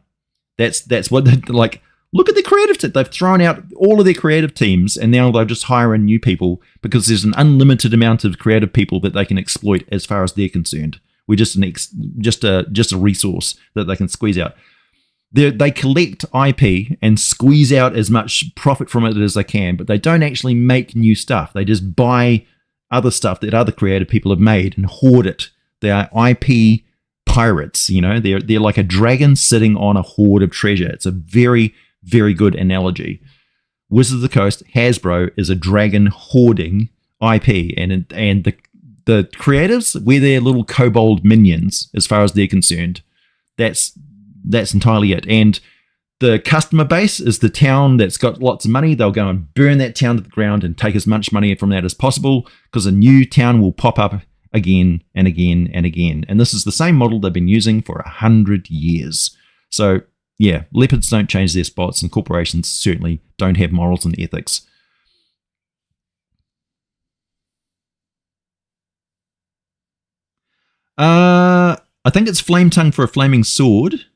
That's what they like. Look at the creative team. They've thrown out all of their creative teams, and now they'll just hire in new people because there's an unlimited amount of creative people that they can exploit as far as they're concerned. We're just a resource that they can squeeze out. They collect IP and squeeze out as much profit from it as they can, but they don't actually make new stuff. They just buy other stuff that other creative people have made and hoard it. They are IP pirates, They're like a dragon sitting on a hoard of treasure. It's a very, very good analogy. Wizards of the Coast, Hasbro, is a dragon hoarding IP, and the creatives, we're their little kobold minions as far as they're concerned. That's entirely it. And the customer base is the town that's got lots of money. They'll go and burn that town to the ground and take as much money from that as possible, because a new town will pop up again and again and again. And this is the same model they've been using for 100 years. So yeah, leopards don't change their spots, and corporations certainly don't have morals and ethics. I think it's flame tongue for a flaming sword,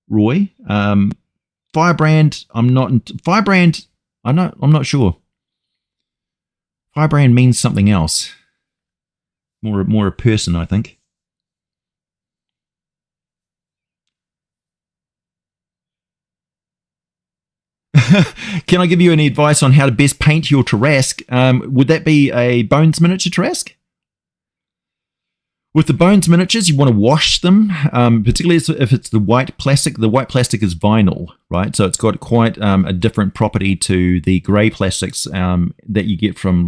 Roy. Firebrand, I'm not sure. Firebrand means something else. More a person, I think. Can I give you any advice on how to best paint your Tarrasque? Would that be a Bones miniature Tarrasque? With the Bones miniatures, you want to wash them, particularly if it's the white plastic. The white plastic is vinyl, right? So it's got quite a different property to the grey plastics that you get from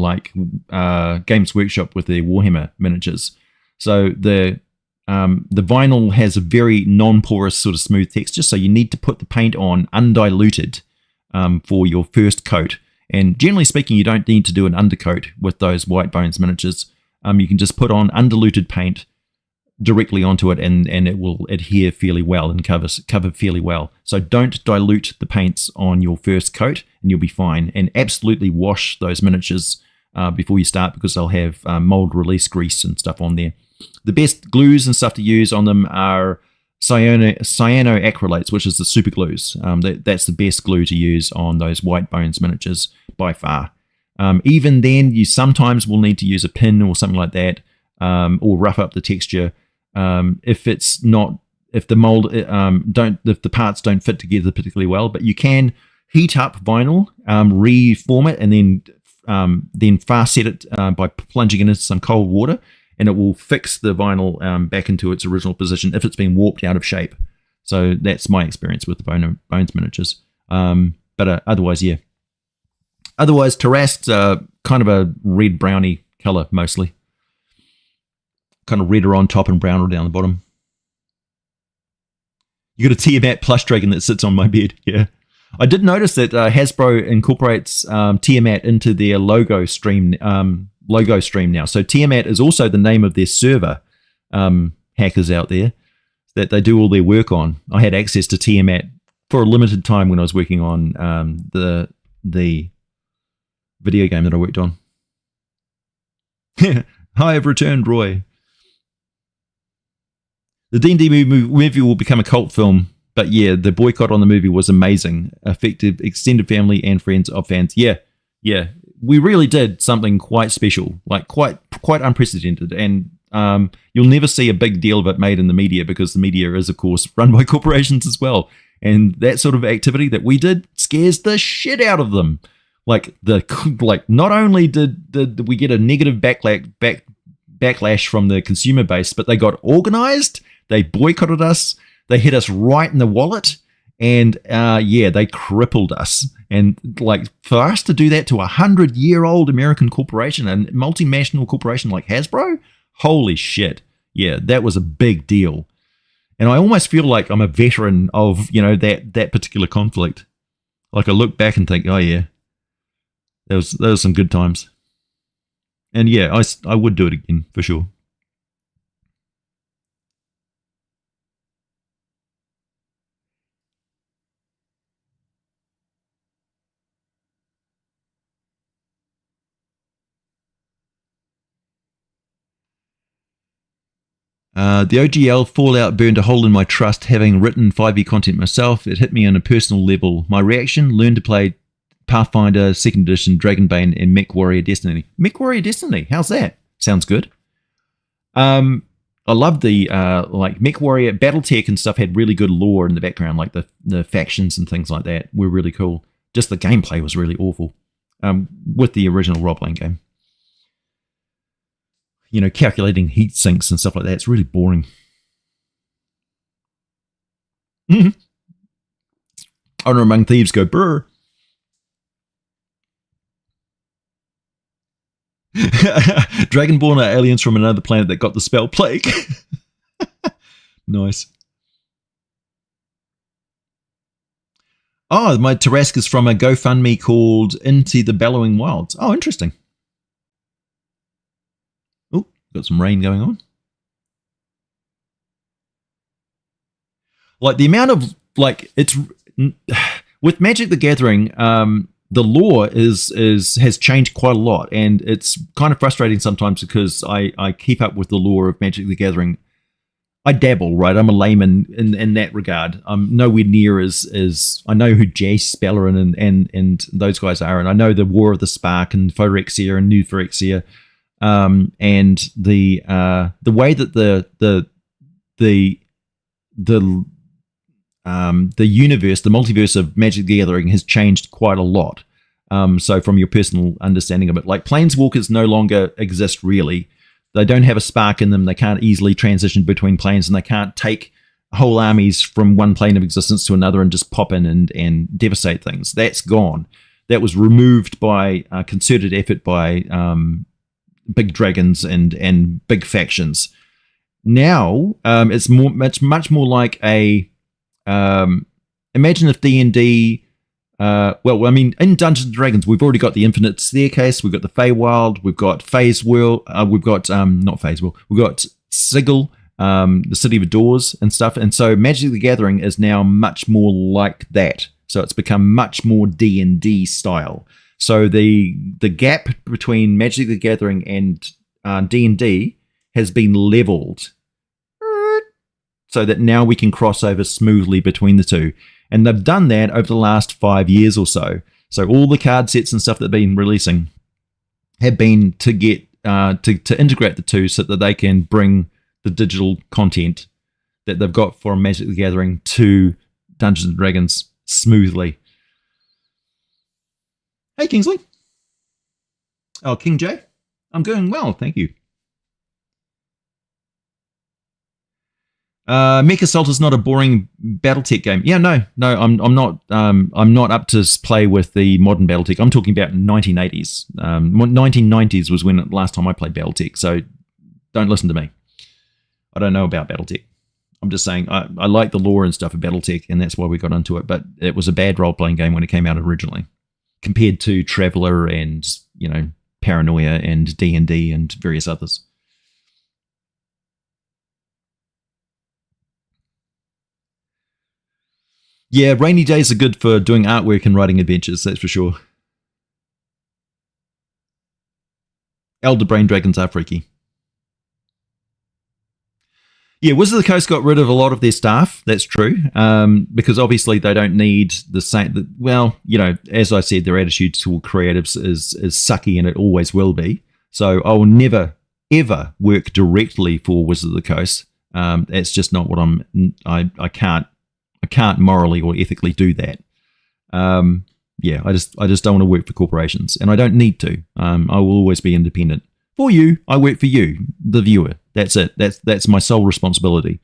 Games Workshop with their Warhammer miniatures. So the vinyl has a very non-porous sort of smooth texture, so you need to put the paint on undiluted for your first coat. And generally speaking, you don't need to do an undercoat with those White Bones miniatures. You can just put on undiluted paint directly onto it, and it will adhere fairly well and cover fairly well. So don't dilute the paints on your first coat, and you'll be fine. And absolutely wash those miniatures before you start, because they'll have mold release grease and stuff on there. The best glues and stuff to use on them are cyanoacrylates, which is the super glues. That's the best glue to use on those White Bones miniatures by far. Even then, you sometimes will need to use a pin or something like that. or rough up the texture. If the parts don't fit together particularly well, but you can heat up vinyl, reform it, and then fast set it by plunging it into some cold water, and it will fix the vinyl back into its original position if it's been warped out of shape. So that's my experience with the Bones miniatures. But otherwise, yeah. Otherwise, Tarrasque's kind of a red browny color mostly. Kind of redder on top and browner down the bottom. You got a Tiamat plush dragon that sits on my bed. Yeah, I did notice that Hasbro incorporates Tiamat into their logo stream now. So Tiamat is also the name of their server. Hackers out there that they do all their work on. I had access to Tiamat for a limited time when I was working on the video game that I worked on. Hi, I've returned, Roy. The D&D movie will become a cult film, but yeah, the boycott on the movie was amazing. Affected extended family and friends of fans. Yeah, we really did something quite special, like quite unprecedented, and you'll never see a big deal of it made in the media because the media is, of course, run by corporations as well, and that sort of activity that we did scares the shit out of them. Like not only did we get a negative backlash from the consumer base, but they got organized. They boycotted us. They hit us right in the wallet. And they crippled us. And like for us to do that to a 100-year-old American corporation, a multinational corporation like Hasbro, holy shit. Yeah, that was a big deal. And I almost feel like I'm a veteran of, that particular conflict. Like I look back and think, oh yeah, there was some good times. And yeah, I would do it again for sure. The OGL Fallout burned a hole in my trust. Having written 5e content myself, it hit me on a personal level. My reaction: learn to play Pathfinder 2nd Edition, Dragonbane, and Mech Warrior Destiny. Mech Warrior Destiny, how's that? Sounds good. I love the Mech Warrior BattleTech and stuff had really good lore in the background, like the factions and things like that were really cool. Just the gameplay was really awful with the original role-playing game. Calculating heat sinks and stuff like that. It's really boring. Mm-hmm. Honor Among Thieves go brr. Dragonborn are aliens from another planet that got the spell plague. Nice. Oh, my Tarrasque is from a GoFundMe called Into the Bellowing Wilds. Oh, interesting. Oh, got some rain going on. Like the amount of it's with Magic the Gathering, the lore has changed quite a lot, and it's kind of frustrating sometimes because I keep up with the lore of Magic the Gathering. I dabble, right? I'm a layman in that regard. I'm nowhere near as I know who Jace, Spellerin, and those guys are, and I know the War of the Spark and Phyrexia and New Phyrexia, and the way that the universe, the multiverse of Magic the Gathering has changed quite a lot. So from your personal understanding of it, like Planeswalkers no longer exist really. They don't have a spark in them. They can't easily transition between planes, and they can't take whole armies from one plane of existence to another and just pop in and devastate things. That's gone. That was removed by concerted effort by big dragons and big factions. Now it's much more like a imagine if D&D. In Dungeons and Dragons, we've already got the Infinite Staircase, we've got the Feywild, we've got Phase World, we've got not Phase World, we've got Sigil, the City of Doors and stuff. And so Magic the Gathering is now much more like that. So it's become much more D&D style. So the gap between Magic the Gathering and D&D has been leveled, so that now we can cross over smoothly between the two. And they've done that over the last 5 years or so. So all the card sets and stuff that they've been releasing have been to get to integrate the two so that they can bring the digital content that they've got for Magic the Gathering to Dungeons and Dragons smoothly. Hey, Kingsley. Oh, King J. I'm doing well, thank you. Mech Assault is not a boring BattleTech game. Yeah, no, I'm not. I'm not up to play with the modern BattleTech. I'm talking about 1980s. 1990s was when last time I played BattleTech. So don't listen to me. I don't know about BattleTech. I'm just saying I like the lore and stuff of BattleTech, and that's why we got into it. But it was a bad role-playing game when it came out originally, compared to Traveller and Paranoia and D&D and various others. Yeah, rainy days are good for doing artwork and writing adventures, that's for sure. Elder Brain Dragons are freaky. Yeah, Wizards of the Coast got rid of a lot of their staff, that's true, because obviously they don't need the same... Well, as I said, their attitude toward creatives is sucky, and it always will be. So I will never, ever work directly for Wizards of the Coast. That's just not what I can't morally or ethically do that. Yeah, I just don't want to work for corporations, and I don't need to. I will always be independent. For you, I work for you, the viewer. That's it. That's my sole responsibility.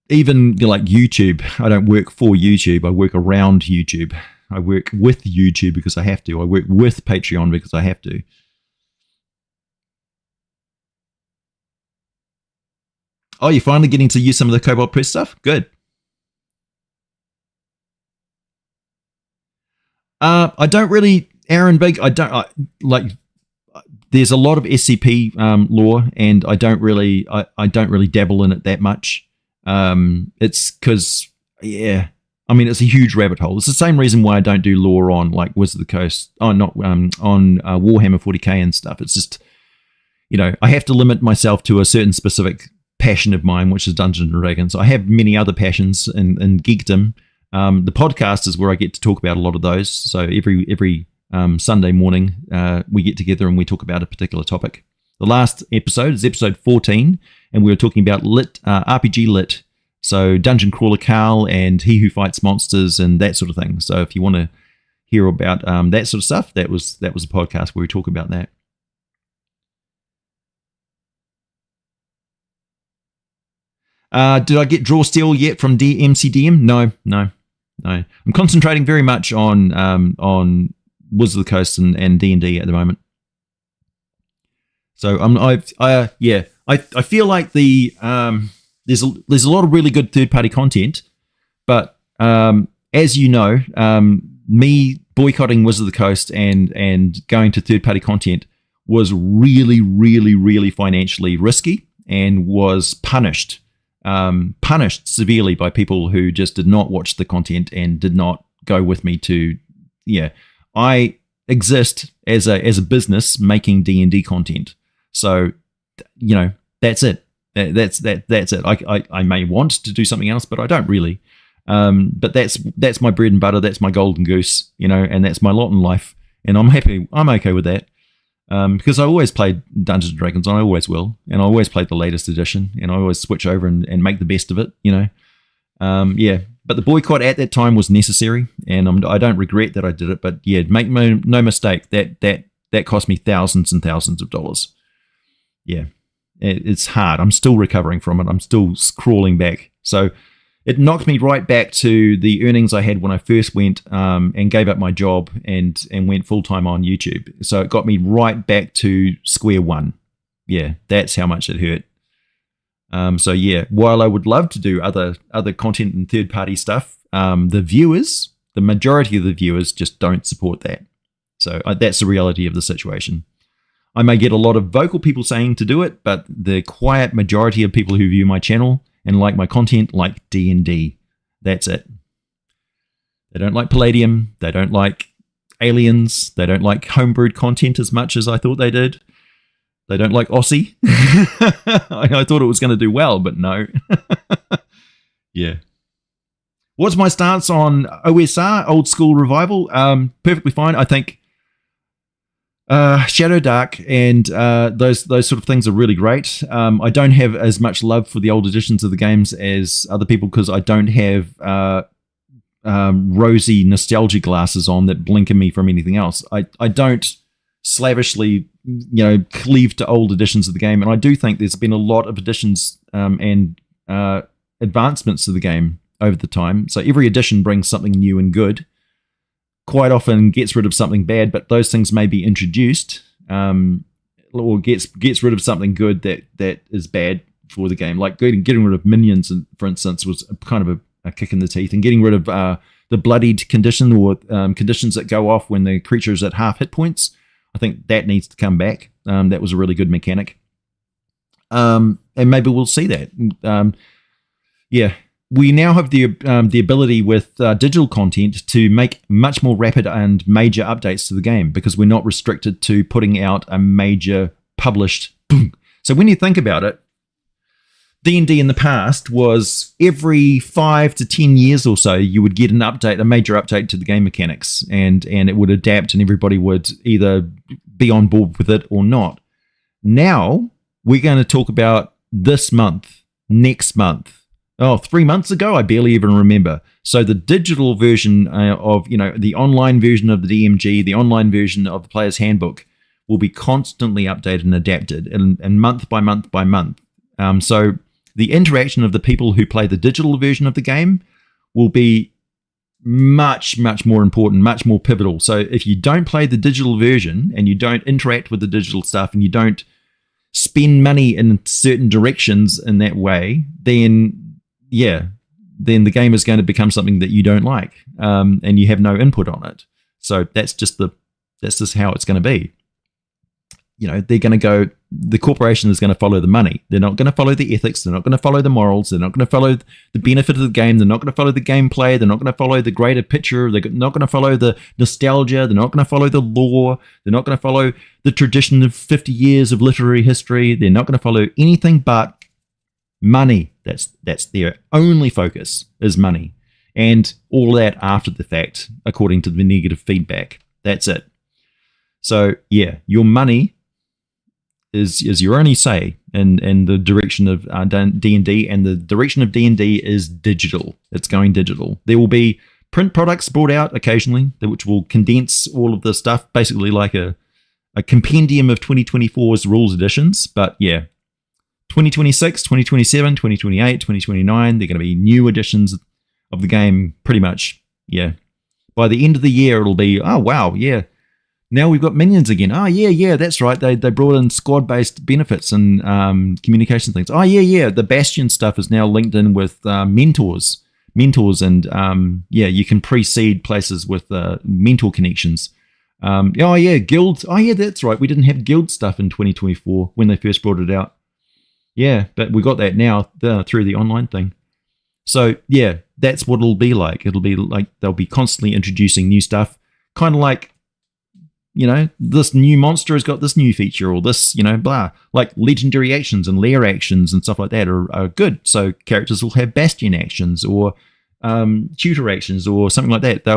Even like YouTube, I don't work for YouTube. I work around YouTube. I work with YouTube because I have to. I work with Patreon because I have to. Oh, you're finally getting to use some of the Cobalt Press stuff? Good. I don't really, Aaron Big, there's a lot of SCP lore, and I don't really dabble in it that much. It's because, it's a huge rabbit hole. It's the same reason why I don't do lore on like Wizard of the Coast, on Warhammer 40k and stuff. It's just, I have to limit myself to a certain specific passion of mine, which is Dungeons and Dragons. I have many other passions in geekdom. The podcast is where I get to talk about a lot of those. So every Sunday morning, we get together and we talk about a particular topic. The last episode is episode 14, and we were talking about RPG lit. So Dungeon Crawler Carl and He Who Fights Monsters and that sort of thing. So if you want to hear about that sort of stuff, that was a podcast where we talk about that. Did I get Draw Steel yet from MCDM? No. I'm concentrating very much on Wizards of the Coast and D&D at the moment. So I feel like there's a lot of really good third party content, but as you know, me boycotting Wizards of the Coast and going to third party content was really, really, really financially risky and was punished severely by people who just did not watch the content and did not go with me to, I exist as a business making D&D content. So, that's it. That's it. I may want to do something else, but I don't really. But that's my bread and butter. That's my golden goose, and that's my lot in life. And I'm happy. I'm okay with that. Because I always played Dungeons & Dragons, and I always will, and I always played the latest edition, and I always switch over and make the best of it, But the boycott at that time was necessary, and I don't regret that I did it, but yeah, make no mistake, that cost me thousands and thousands of dollars. Yeah, it's hard. I'm still recovering from it. I'm still crawling back. So it knocked me right back to the earnings I had when I first went and gave up my job and went full-time on YouTube. So it got me right back to square one. Yeah, that's how much it hurt. So yeah, while I would love to do other content and third-party stuff, the majority of the viewers just don't support that. So that's the reality of the situation. I may get a lot of vocal people saying to do it, but the quiet majority of people who view my channel and like my content like D&D. That's it. They don't like Palladium. They don't like Aliens. They don't like homebrewed content as much as I thought they did. They don't like Aussie. I thought it was going to do well, but no. Yeah. What's my stance on OSR, Old School Revival? Perfectly fine. I think Shadow Dark and those sort of things are really great. I don't have as much love for the old editions of the games as other people because I don't have rosy nostalgia glasses on that blinker me from anything else. I don't slavishly, cleave to old editions of the game, and I do think there's been a lot of additions and advancements to the game over the time. So every edition brings something new and good. Quite often gets rid of something bad, but those things may be introduced, or gets rid of something good that is bad for the game. Like getting rid of minions, for instance, was kind of a kick in the teeth, and getting rid of the bloodied condition or conditions that go off when the creature is at half hit points. I think that needs to come back. That was a really good mechanic, and maybe we'll see that. We now have the ability with digital content to make much more rapid and major updates to the game because we're not restricted to putting out a major published. Boom. So when you think about it, D&D in the past was every 5 to 10 years or so, you would get a major update to the game mechanics, and it would adapt, and everybody would either be on board with it or not. Now we're going to talk about this month, next month. 3 months ago, I barely even remember. So the digital version of, the online version of the DMG, the online version of the Player's Handbook will be constantly updated and adapted and month by month by month. So the interaction of the people who play the digital version of the game will be much, much more important, much more pivotal. So if you don't play the digital version and you don't interact with the digital stuff and you don't spend money in certain directions in that way, then the game is going to become something that you don't like, and you have no input on it. So that's just how it's going to be. They're going to go. The corporation is going to follow the money. They're not going to follow the ethics. They're not going to follow the morals. They're not going to follow the benefit of the game. They're not going to follow the gameplay. They're not going to follow the greater picture. They're not going to follow the nostalgia. They're not going to follow the lore. They're not going to follow the tradition of 50 years of literary history. They're not going to follow anything but money. That's their only focus, is money, and all that after the fact, according to the negative feedback. That's it. So your money is your only say in the direction of D&D, and the direction of D&D is digital. It's going digital. There will be print products brought out occasionally, which will condense all of the stuff, basically like a compendium of 2024's rules editions. But 2026, 2027, 2028, 2029, they're going to be new editions of the game pretty much. By the end of the year, it'll be, oh, wow, now we've got minions again. Oh, that's right. They brought in squad-based benefits and communication things. Oh, the Bastion stuff is now linked in with mentors, and you can pre-seed places with mentor connections. Guilds. Oh, that's right. We didn't have guild stuff in 2024 when they first brought it out. But we got that now through the online thing. So, that's what it'll be like. It'll be like they'll be constantly introducing new stuff. Kind of like, this new monster has got this new feature or this, blah. Like legendary actions and lair actions and stuff like that are good. So characters will have bastion actions or tutor actions or something like that.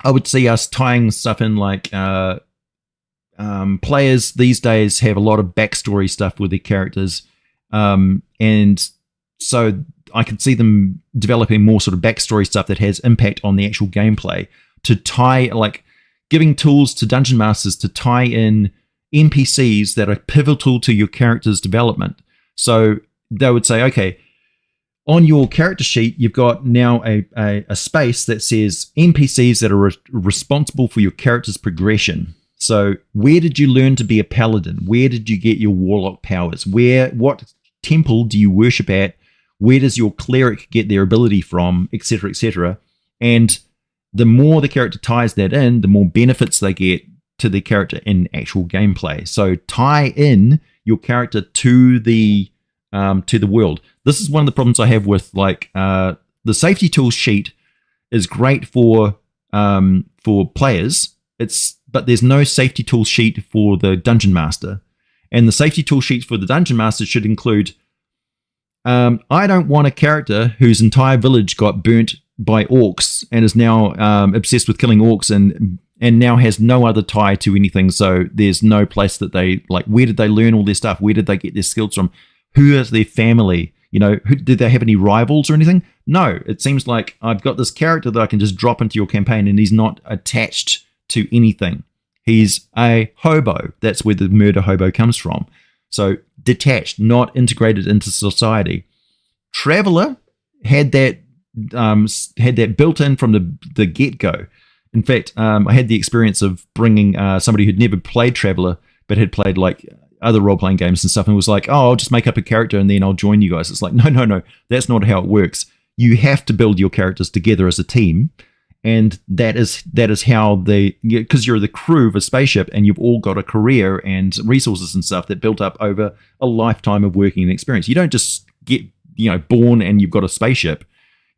I would see us tying stuff in like... players these days have a lot of backstory stuff with their characters, and so I could see them developing more sort of backstory stuff that has impact on the actual gameplay, to tie, like giving tools to dungeon masters to tie in NPCs that are pivotal to your character's development. So they would say, okay, on your character sheet, you've got now a space that says NPCs that are responsible for your character's progression. So where did you learn to be a paladin? Where did you get your warlock powers? What temple do you worship at? Where does your cleric get their ability from, etc., etc.? And the more the character ties that in, the more benefits they get to their character in actual gameplay. So tie in your character to the world. This is one of the problems I have with the safety tools sheet is great for players. But there's no safety tool sheet for the Dungeon Master. And the safety tool sheet for the Dungeon Master should include, I don't want a character whose entire village got burnt by orcs and is now obsessed with killing orcs and and now has no other tie to anything. So there's no place that they, like, where did they learn all their stuff? Where did they get their skills from? Who is their family? You know, did they have any rivals or anything? No, it seems like I've got this character that I can just drop into your campaign, and he's not attached to anything. He's a hobo. That's where the murder hobo comes from. So detached, not integrated into society. Traveler had that built in from the get-go. In fact, I had the experience of bringing somebody who'd never played Traveler but had played like other role-playing games and stuff, and was like, oh, I'll just make up a character and then I'll join you guys. It's like, no, that's not how it works. You have to build your characters together as a team, and that is how because you're the crew of a spaceship and you've all got a career and resources and stuff that built up over a lifetime of working and experience. You don't just get, born and you've got a spaceship.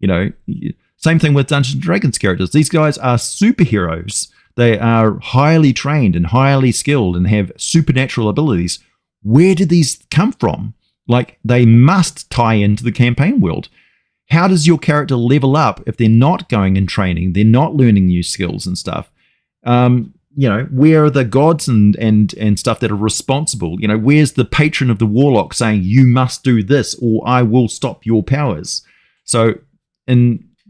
Same thing with Dungeons & Dragons characters. These guys are superheroes. They are highly trained and highly skilled and have supernatural abilities. Where did these come from? Like, they must tie into the campaign world. How does your character level up if they're not going and training, they're not learning new skills and stuff? Where are the gods and stuff that are responsible? Where's the patron of the warlock saying, you must do this or I will stop your powers? So,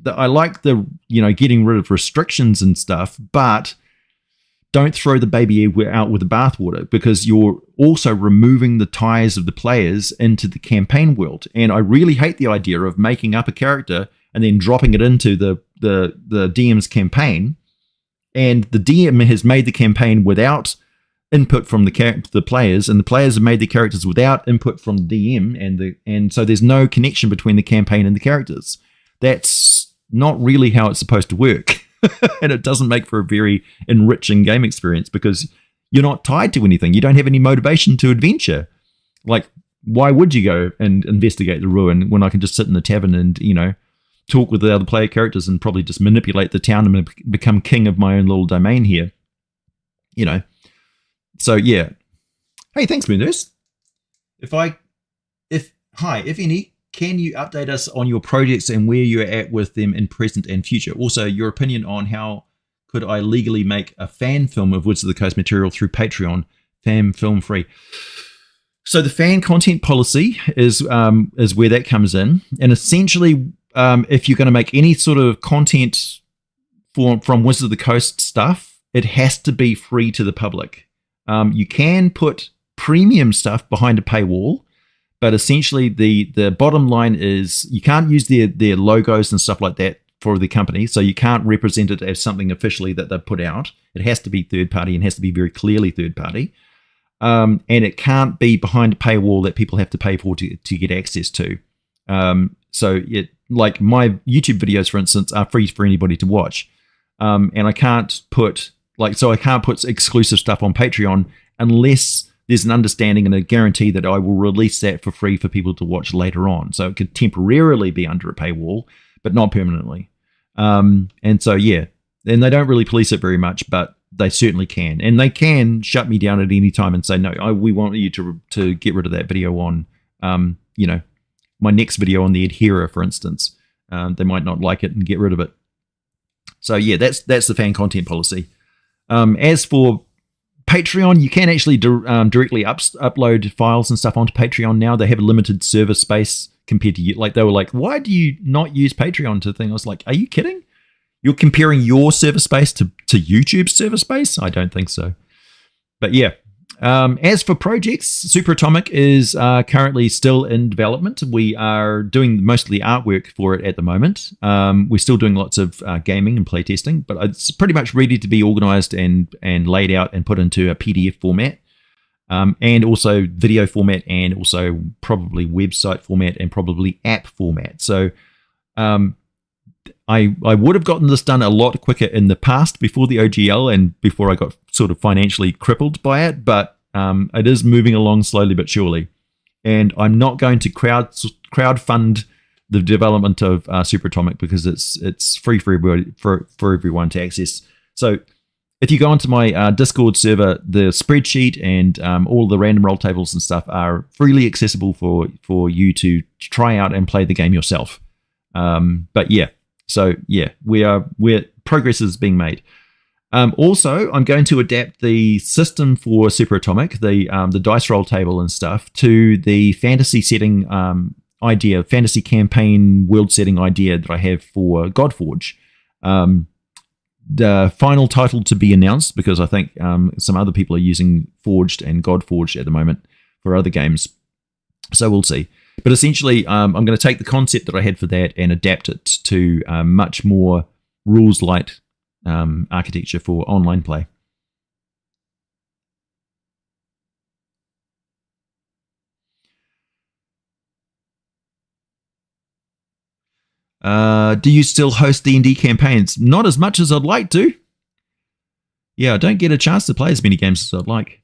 I like the, getting rid of restrictions and stuff, but don't throw the baby out with the bathwater, because you're also removing the ties of the players into the campaign world. And I really hate the idea of making up a character and then dropping it into the DM's campaign. And the DM has made the campaign without input from the players, and the players have made the characters without input from the DM, and so there's no connection between the campaign and the characters. That's not really how it's supposed to work. And it doesn't make for a very enriching game experience, because you're not tied to anything. You don't have any motivation to adventure. Like, why would you go and investigate the ruin when I can just sit in the tavern and, talk with the other player characters and probably just manipulate the town and become king of my own little domain here? So yeah. Hey, thanks, Mooners. If any, can you update us on your projects and where you're at with them in present and future? Also, your opinion on how could I legally make a fan film of Wizards of the Coast material through Patreon, fan film free? So the fan content policy is where that comes in. And essentially, if you're going to make any sort of content from Wizards of the Coast stuff, it has to be free to the public. You can put premium stuff behind a paywall, but essentially the bottom line is you can't use their logos and stuff like that for the company, so you can't represent it as something officially that they've put out. It has to be third party and has to be very clearly third party. And it can't be behind a paywall that people have to pay for to get access to. So like my YouTube videos, for instance, are free for anybody to watch. And I can't put exclusive stuff on Patreon unless there's an understanding and a guarantee that I will release that for free for people to watch later on. So it could temporarily be under a paywall, but not permanently. And so, yeah, and they don't really police it very much, but they certainly can. And they can shut me down at any time and say, no, we want you to get rid of that video on, my next video on the Adherer, for instance. They might not like it and get rid of it. So, yeah, that's the fan content policy. As for Patreon, you can actually directly upload files and stuff onto Patreon now. They have a limited server space compared to you. Like, they were like, why do you not use Patreon to thing? I was like, are you kidding? You're comparing your server space to YouTube's server space? I don't think so. But yeah. As for projects, Superatomic is currently still in development. We are doing most of the artwork for it at the moment. We're still doing lots of gaming and playtesting, but it's pretty much ready to be organized and laid out and put into a PDF format, and also video format, and also probably website format and probably app format. So I would have gotten this done a lot quicker in the past before the OGL and before I got sort of financially crippled by it, but it is moving along slowly but surely. And I'm not going to crowdfund the development of Superatomic, because it's free for everybody, for everyone to access. So if you go onto my Discord server, the spreadsheet and all the random roll tables and stuff are freely accessible for you to try out and play the game yourself. But yeah. So yeah, progress is being made. Also, I'm going to adapt the system for Superatomic, the dice roll table and stuff, to the fantasy setting idea, fantasy campaign world setting idea that I have for Godforge. The final title to be announced, because I think some other people are using Forged and Godforged at the moment for other games. So we'll see. But essentially, I'm going to take the concept that I had for that and adapt it to much more rules-light architecture for online play. Do you still host D&D campaigns? Not as much as I'd like to. Yeah, I don't get a chance to play as many games as I'd like.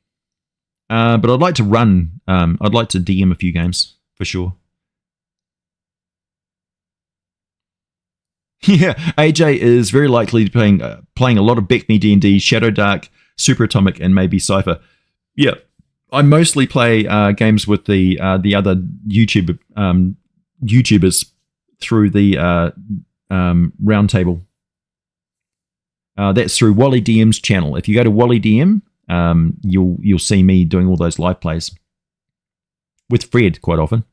But I'd like to run. I'd like to DM a few games, for sure. Yeah, AJ is very likely playing a lot of Beckney D&D, Shadow Dark, Superatomic, and maybe Cypher. Yeah, I mostly play games with the other YouTubers through the roundtable. That's through Wally DM's channel. If you go to Wally DM, you'll see me doing all those live plays with Fred quite often.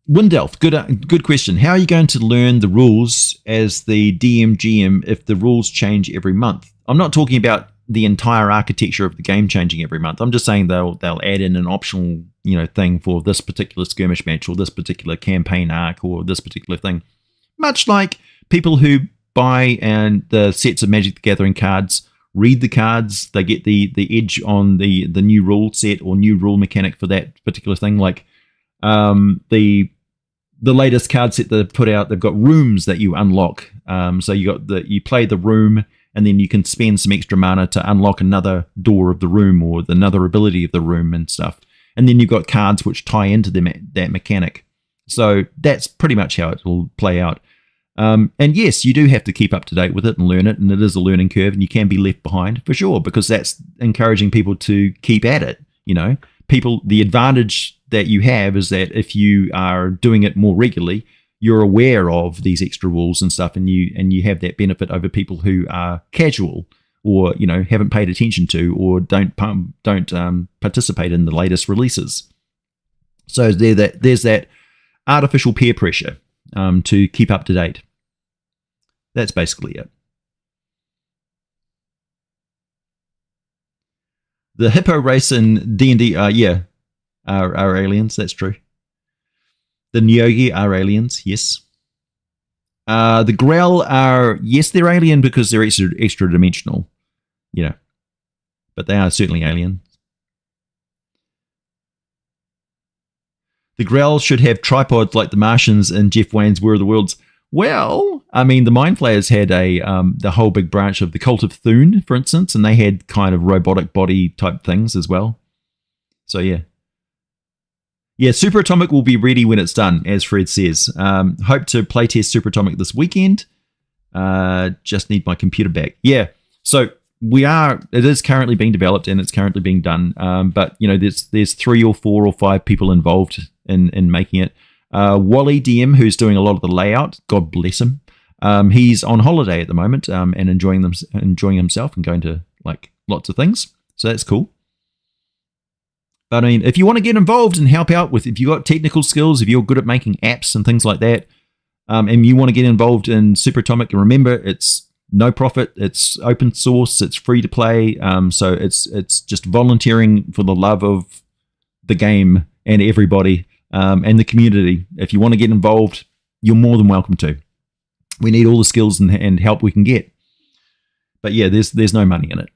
Windelf, good question. How are you going to learn the rules as the DM/GM if the rules change every month? I'm not talking about the entire architecture of the game changing every month. I'm just saying they'll add in an optional thing for this particular skirmish match or this particular campaign arc or this particular thing. Much like people who buy the sets of Magic the Gathering cards, read the cards, they get the edge on the new rule set or new rule mechanic for that particular thing. Like the latest card set they've put out, they've got rooms that you unlock. So you play the room, and then you can spend some extra mana to unlock another door of the room or another ability of the room and stuff. And then you've got cards which tie into that mechanic. So that's pretty much how it will play out. And yes, you do have to keep up to date with it and learn it, and it is a learning curve, and you can be left behind for sure, because that's encouraging people to keep at it. The advantage that you have is that if you are doing it more regularly, you're aware of these extra rules and stuff, and you have that benefit over people who are casual or haven't paid attention to or don't participate in the latest releases. So there's that artificial peer pressure to keep up to date. That's basically it. The hippo race in D&D, are aliens. That's true. The Nyogi are aliens, yes. The Grell are, yes, they're alien because they're extra dimensional, but they are certainly alien. The Grell should have tripods like the Martians in Jeff Wayne's War of the Worlds. Well, I mean, the Mind Flayers had the whole big branch of the Cult of Thune, for instance, and they had kind of robotic body type things as well. So yeah. Yeah, Superatomic will be ready when it's done, as Fred says. Hope to playtest Superatomic this weekend. Just need my computer back. Yeah, so it is currently being developed and it's currently being done. But there's 3 or 4 or 5 people involved in making it. Wally DM, who's doing a lot of the layout, God bless him. He's on holiday at the moment and enjoying himself and going to lots of things. So that's cool. But I mean, if you want to get involved and help out if you've got technical skills, if you're good at making apps and things like that, and you want to get involved in Superatomic, and remember, it's no profit, it's open source, it's free to play, so it's just volunteering for the love of the game and everybody and the community. If you want to get involved, you're more than welcome to. We need all the skills and help we can get. But yeah, there's no money in it.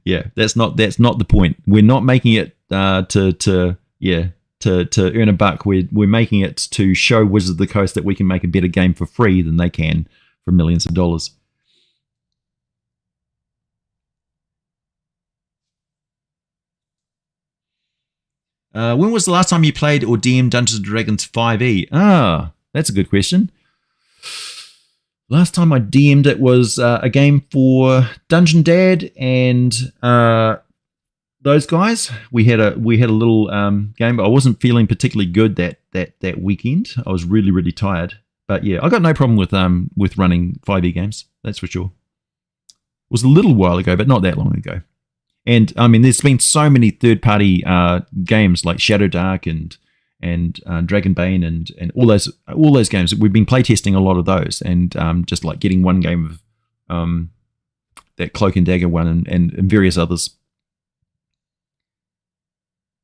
Yeah, that's not the point. We're not making it to earn a buck. We're making it to show Wizards of the Coast that we can make a better game for free than they can for millions of dollars. When was the last time you played or DM'd Dungeons & Dragons 5e? That's a good question. Last time I DM'd it was a game for Dungeon Dad and those guys. We had a little game, but I wasn't feeling particularly good that weekend. I was really, really tired. But yeah, I got no problem with running 5e games. That's for sure. It was a little while ago, but not that long ago. And I mean, there's been so many third-party games like Shadow Dark and Dragonbane and all those games. We've been playtesting a lot of those, and just like getting one game of that Cloak and Dagger one and various others.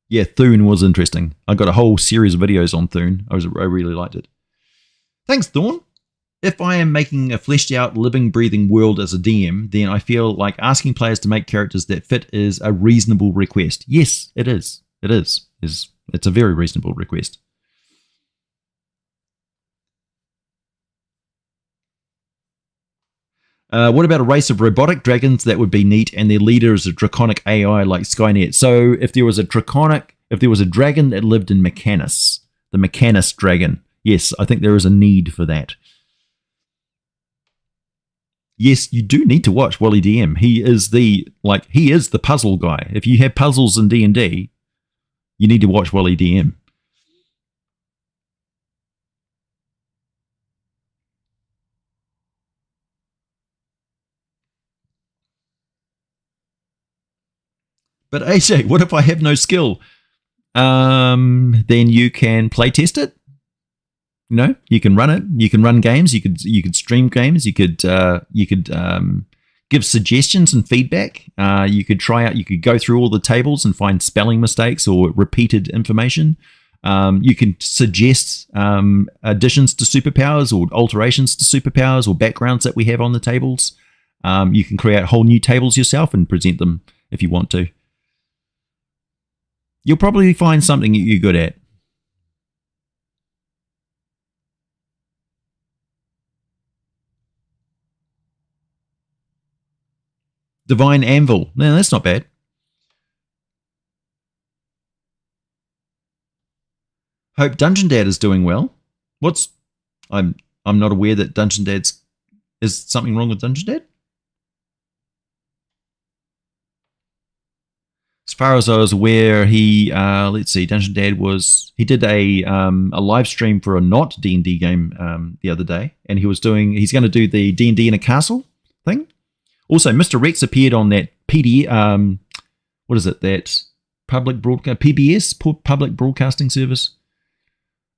Yeah, Thune was interesting. I got a whole series of videos on Thune. I really liked it. Thanks, Thorn. If I am making a fleshed out, living, breathing world as a DM, then I feel like asking players to make characters that fit is a reasonable request. Yes, it is. It's a very reasonable request. What about a race of robotic dragons? That would be neat, and their leader is a draconic AI like Skynet. So if there was a dragon that lived in Mechanus, the Mechanus dragon, yes, I think there is a need for that. Yes, you do need to watch Wally DM. He is the puzzle guy. If you have puzzles in D&D, you need to watch Wally DM. But AJ, what if I have no skill? Then you can play test it. You know, you can run it. You can run games. You could stream games. You could give suggestions and feedback. You could try out. You could go through all the tables and find spelling mistakes or repeated information. You can suggest additions to superpowers or alterations to superpowers or backgrounds that we have on the tables. You can create whole new tables yourself and present them if you want to. You'll probably find something that you're good at. Divine Anvil. No, that's not bad. Hope Dungeon Dad is doing well. I'm not aware that Dungeon Dad's... Is something wrong with Dungeon Dad? As far as I was aware, let's see, Dungeon Dad he did a live stream for a not D&D game the other day, and he's going to do the D&D in a castle thing. Also, Mr. Rex appeared on that what is it, that public broadcast, PBS, Public Broadcasting Service.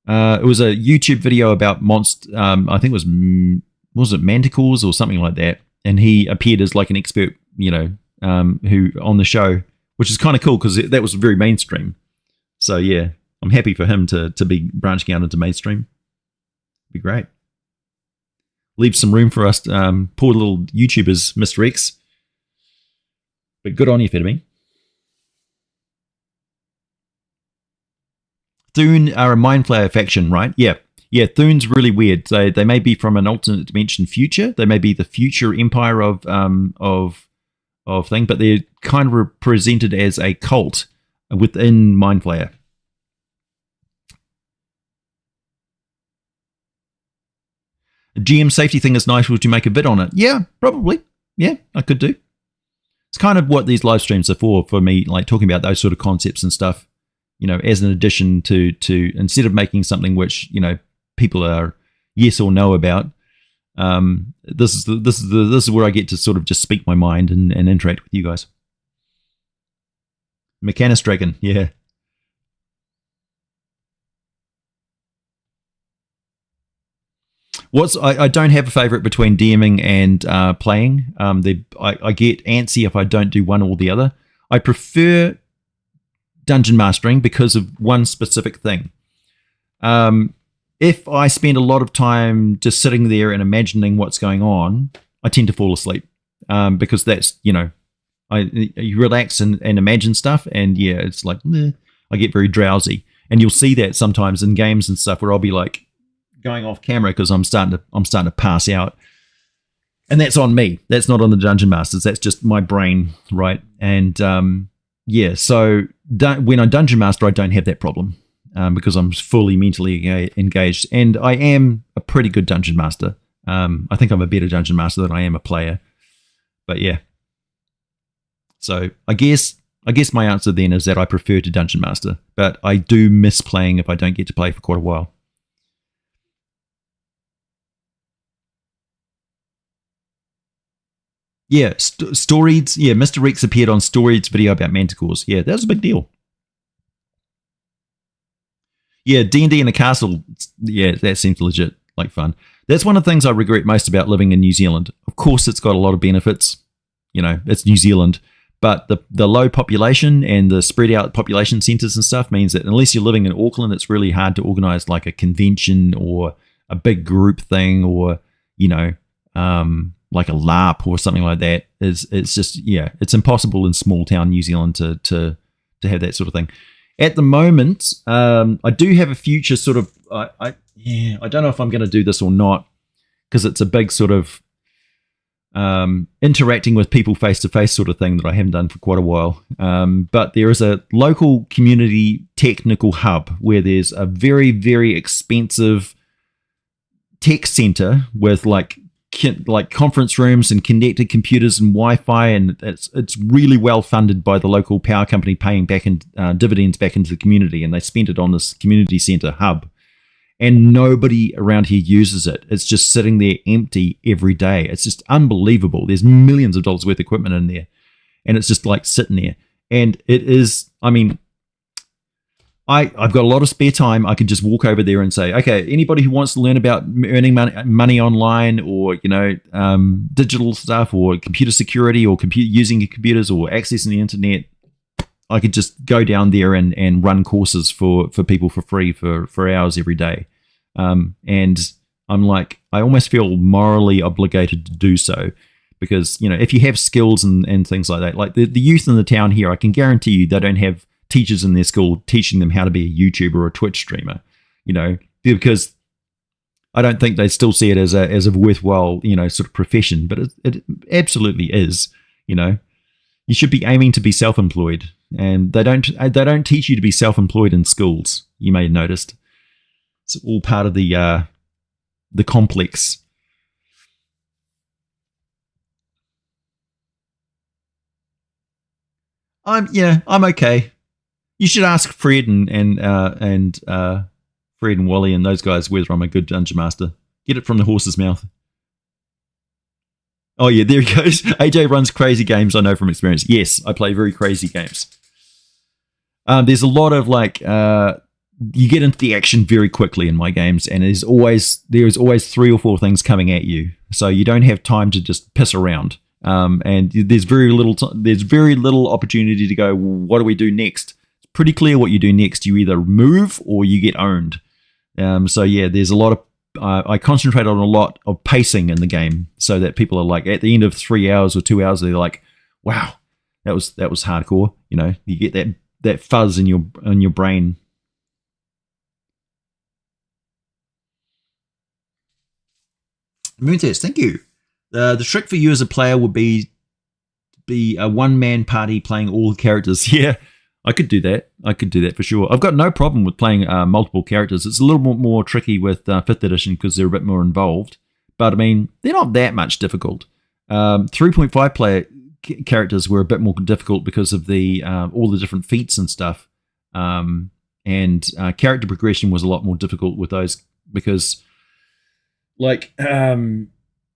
It was a YouTube video about I think it was it Manticores or something like that, and he appeared as like an expert, who on the show, which is kind of cool because that was very mainstream. So yeah, I'm happy for him to be branching out into mainstream. It'd be great. Leave some room for us, poor little YouTubers, Mr. X. But good on you, Fedamine. Thune are a Mind Flayer faction, right? Yeah. Thune's really weird. They may be from an alternate dimension future. They may be the future empire of thing, but they're kind of represented as a cult within Mind Flayer. A GM safety thing is nice. Would you make a vid on it? Yeah, probably. Yeah, I could do. It's kind of what these live streams are for me, like talking about those sort of concepts and stuff, as an addition to instead of making something which, people are yes or no about. This is where I get to sort of just speak my mind and interact with you guys. Mechanus Dragon, yeah. I don't have a favorite between DMing and playing. I get antsy if I don't do one or the other. I prefer dungeon mastering because of one specific thing. If I spend a lot of time just sitting there and imagining what's going on, I tend to fall asleep because that's, you relax and imagine stuff, and yeah, it's like I get very drowsy, and you'll see that sometimes in games and stuff where I'll be like going off camera because I'm starting to pass out, and that's on me. That's not on the dungeon masters. That's just my brain, right? And so when I Dungeon Master, I don't have that problem because I'm fully mentally engaged, and I am a pretty good Dungeon Master. I think I'm a better Dungeon Master than I am a player. But yeah. So I guess my answer then is that I prefer to Dungeon Master, but I do miss playing if I don't get to play for quite a while. Yeah, Stories. Yeah, Mr. Rex appeared on Stories video about manticores. Yeah, that was a big deal. Yeah, D&D in a castle. Yeah, that seems legit, like fun. That's one of the things I regret most about living in New Zealand. Of course, it's got a lot of benefits. You know, it's New Zealand. But the low population and the spread out population centres and stuff means that unless you're living in Auckland, it's really hard to organise like a convention or a big group thing or, you know, like a LARP or something like that. It's just, yeah, it's impossible in small town New Zealand to have that sort of thing. At the moment, I do have a future sort of, I don't know if I'm going to do this or not because it's a big sort of interacting with people face-to-face sort of thing that I haven't done for quite a while. But there is a local community technical hub where there's a very, very expensive tech center with like conference rooms and connected computers and Wi-Fi, and it's really well funded by the local power company, paying back in dividends back into the community, and they spent it on this community center hub. And nobody around here uses it. It's just sitting there empty every day. It's just unbelievable. There's millions of dollars worth of equipment in there, and it's just like sitting there. And it is, I mean, I've got a lot of spare time. I can just walk over there and say, okay, anybody who wants to learn about earning money online, or, you know, digital stuff, or computer security, or using computers, or accessing the internet, I could just go down there and run courses for people for free for hours every day. And I'm like, I almost feel morally obligated to do so, because, you know, if you have skills and things like that, like the youth in the town here, I can guarantee you they don't have teachers in their school teaching them how to be a YouTuber or a Twitch streamer, you know, because I don't think they still see it as a worthwhile, you know, sort of profession, but it absolutely is. You know, you should be aiming to be self-employed, and they don't teach you to be self-employed in schools. You may have noticed it's all part of the complex. I'm okay. You should ask Fred and Fred and Wally and those guys whether I'm a good dungeon master. Get it from the horse's mouth. Oh yeah, there he goes. AJ runs crazy games, I know from experience. Yes, I play very crazy games. There's a lot of like you get into the action very quickly in my games, and there's always 3 or 4 things coming at you, so you don't have time to just piss around. And there's very little opportunity to go, well, what do we do next? It's pretty clear what you do next. You either move or you get owned. So yeah, there's a lot of I concentrate on a lot of pacing in the game, so that people are like, at the end of 3 hours or 2 hours, they're like, wow, that was hardcore. You know, you get that fuzz in your brain. Moontes, thank you. The trick for you as a player would be a one-man party playing all the characters. Yeah, I could do that. I could do that for sure. I've got no problem with playing multiple characters. It's a little more tricky with 5th edition because they're a bit more involved. But, I mean, they're not that much difficult. 3.5 player characters were a bit more difficult because of the all the different feats and stuff. And character progression was a lot more difficult with those because, like...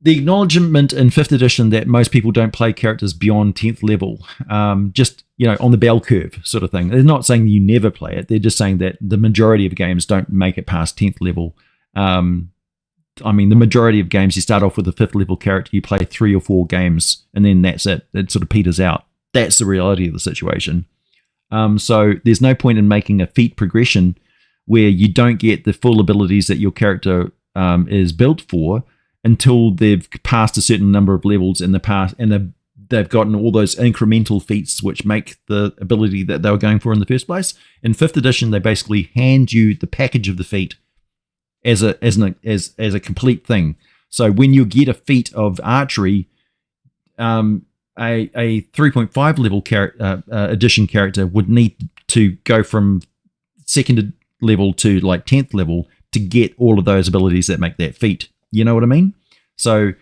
the acknowledgement in 5th edition that most people don't play characters beyond 10th level, just, you know, on the bell curve sort of thing. They're not saying you never play it. They're just saying that the majority of games don't make it past 10th level. I mean, the majority of games, you start off with a 5th level character, you play 3 or 4 games, and then that's it. It sort of peters out. That's the reality of the situation. So there's no point in making a feat progression where you don't get the full abilities that your character is built for, until they've passed a certain number of levels in the past, and they've gotten all those incremental feats which make the ability that they were going for in the first place. In 5th edition, they basically hand you the package of the feat as a complete thing. So when you get a feat of archery, a 3.5 level edition character would need to go from second level to like 10th level to get all of those abilities that make that feat. You know what I mean? So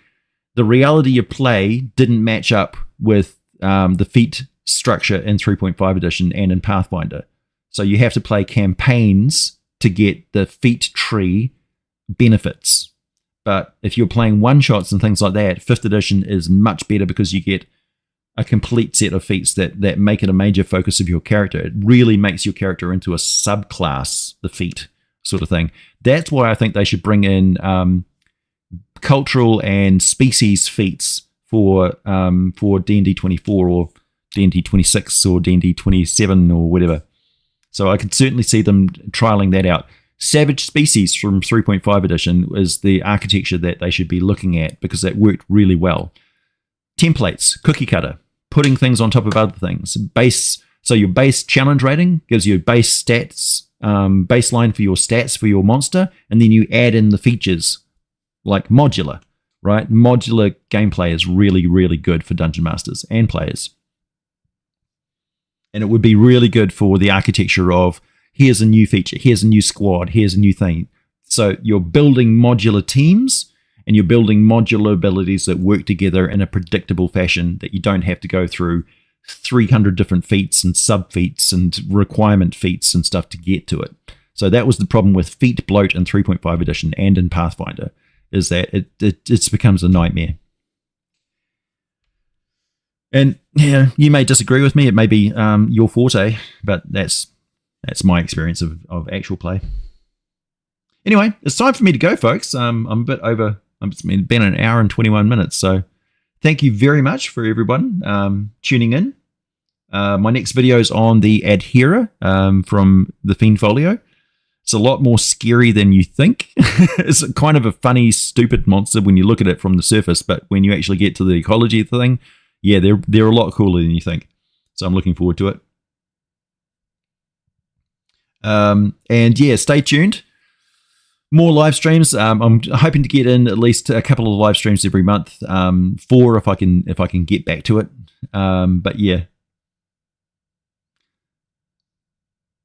the reality of play didn't match up with the feat structure in 3.5 edition and in Pathfinder. So you have to play campaigns to get the feat tree benefits. But if you're playing one-shots and things like that, 5th edition is much better because you get a complete set of feats that make it a major focus of your character. It really makes your character into a subclass, the feat sort of thing. That's why I think they should bring in cultural and species feats for D&D 24 or D&D 26 or D&D 27 or whatever. So I could certainly see them trialing that out. Savage Species from 3.5 edition is the architecture that they should be looking at because that worked really well. Templates, cookie cutter, putting things on top of other things. So your base challenge rating gives you base stats, baseline for your stats for your monster, and then you add in the features like modular, right? Modular gameplay is really, really good for Dungeon Masters and players. And it would be really good for the architecture of here's a new feature, here's a new squad, here's a new thing. So you're building modular teams and you're building modular abilities that work together in a predictable fashion that you don't have to go through 300 different feats and sub-feats and requirement feats and stuff to get to it. So that was the problem with feat bloat in 3.5 edition and in Pathfinder, is that it becomes a nightmare. And yeah, you may disagree with me. It may be your forte, but that's my experience of actual play. Anyway, it's time for me to go, folks. I'm a bit over. It's been an hour and 21 minutes. So thank you very much for everyone tuning in. My next video is on the Adherer from the Fiend Folio. It's a lot more scary than you think. It's kind of a funny, stupid monster when you look at it from the surface, but when you actually get to the ecology of the thing, yeah, they're a lot cooler than you think. So I'm looking forward to it. And yeah, stay tuned. More live streams. I'm hoping to get in at least a couple of live streams every month. 4 if I can get back to it. But yeah.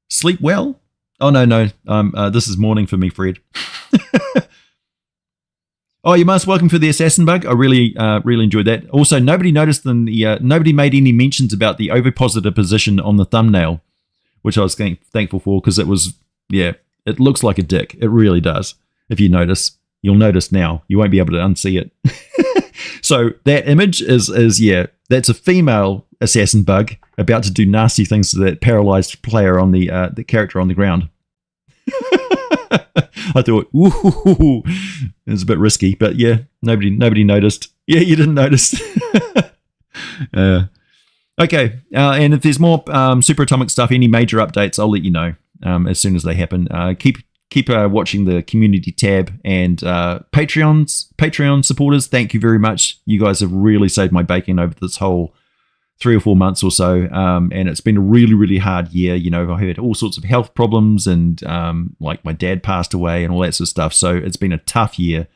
Sleep well. Oh no. This is morning for me, Fred. Oh, you're most welcome for the assassin bug. I really enjoyed that. Also, nobody noticed nobody made any mentions about the ovipositor position on the thumbnail, which I was thankful for because it was, yeah, it looks like a dick. It really does. If you notice, you'll notice now. You won't be able to unsee it. So that image is yeah, that's a female assassin bug about to do nasty things to that paralyzed player on the character on the ground. I thought, ooh, it was a bit risky, but yeah, nobody noticed. Yeah, you didn't notice. Okay, and if there's more Superatomic stuff, any major updates, I'll let you know as soon as they happen. Keep watching the community tab and Patreon supporters. Thank you very much. You guys have really saved my bacon over this whole 3 or 4 months or so, and it's been a really, really hard year. You know, I had all sorts of health problems, and like my dad passed away and all that sort of stuff. So it's been a tough year,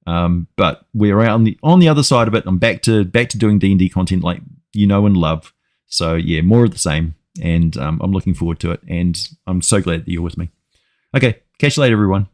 but we're out on the other side of it. I'm back to doing D&D content like you know and love. So yeah, more of the same, and I'm looking forward to it, and I'm so glad that you're with me. Okay, catch you later, everyone.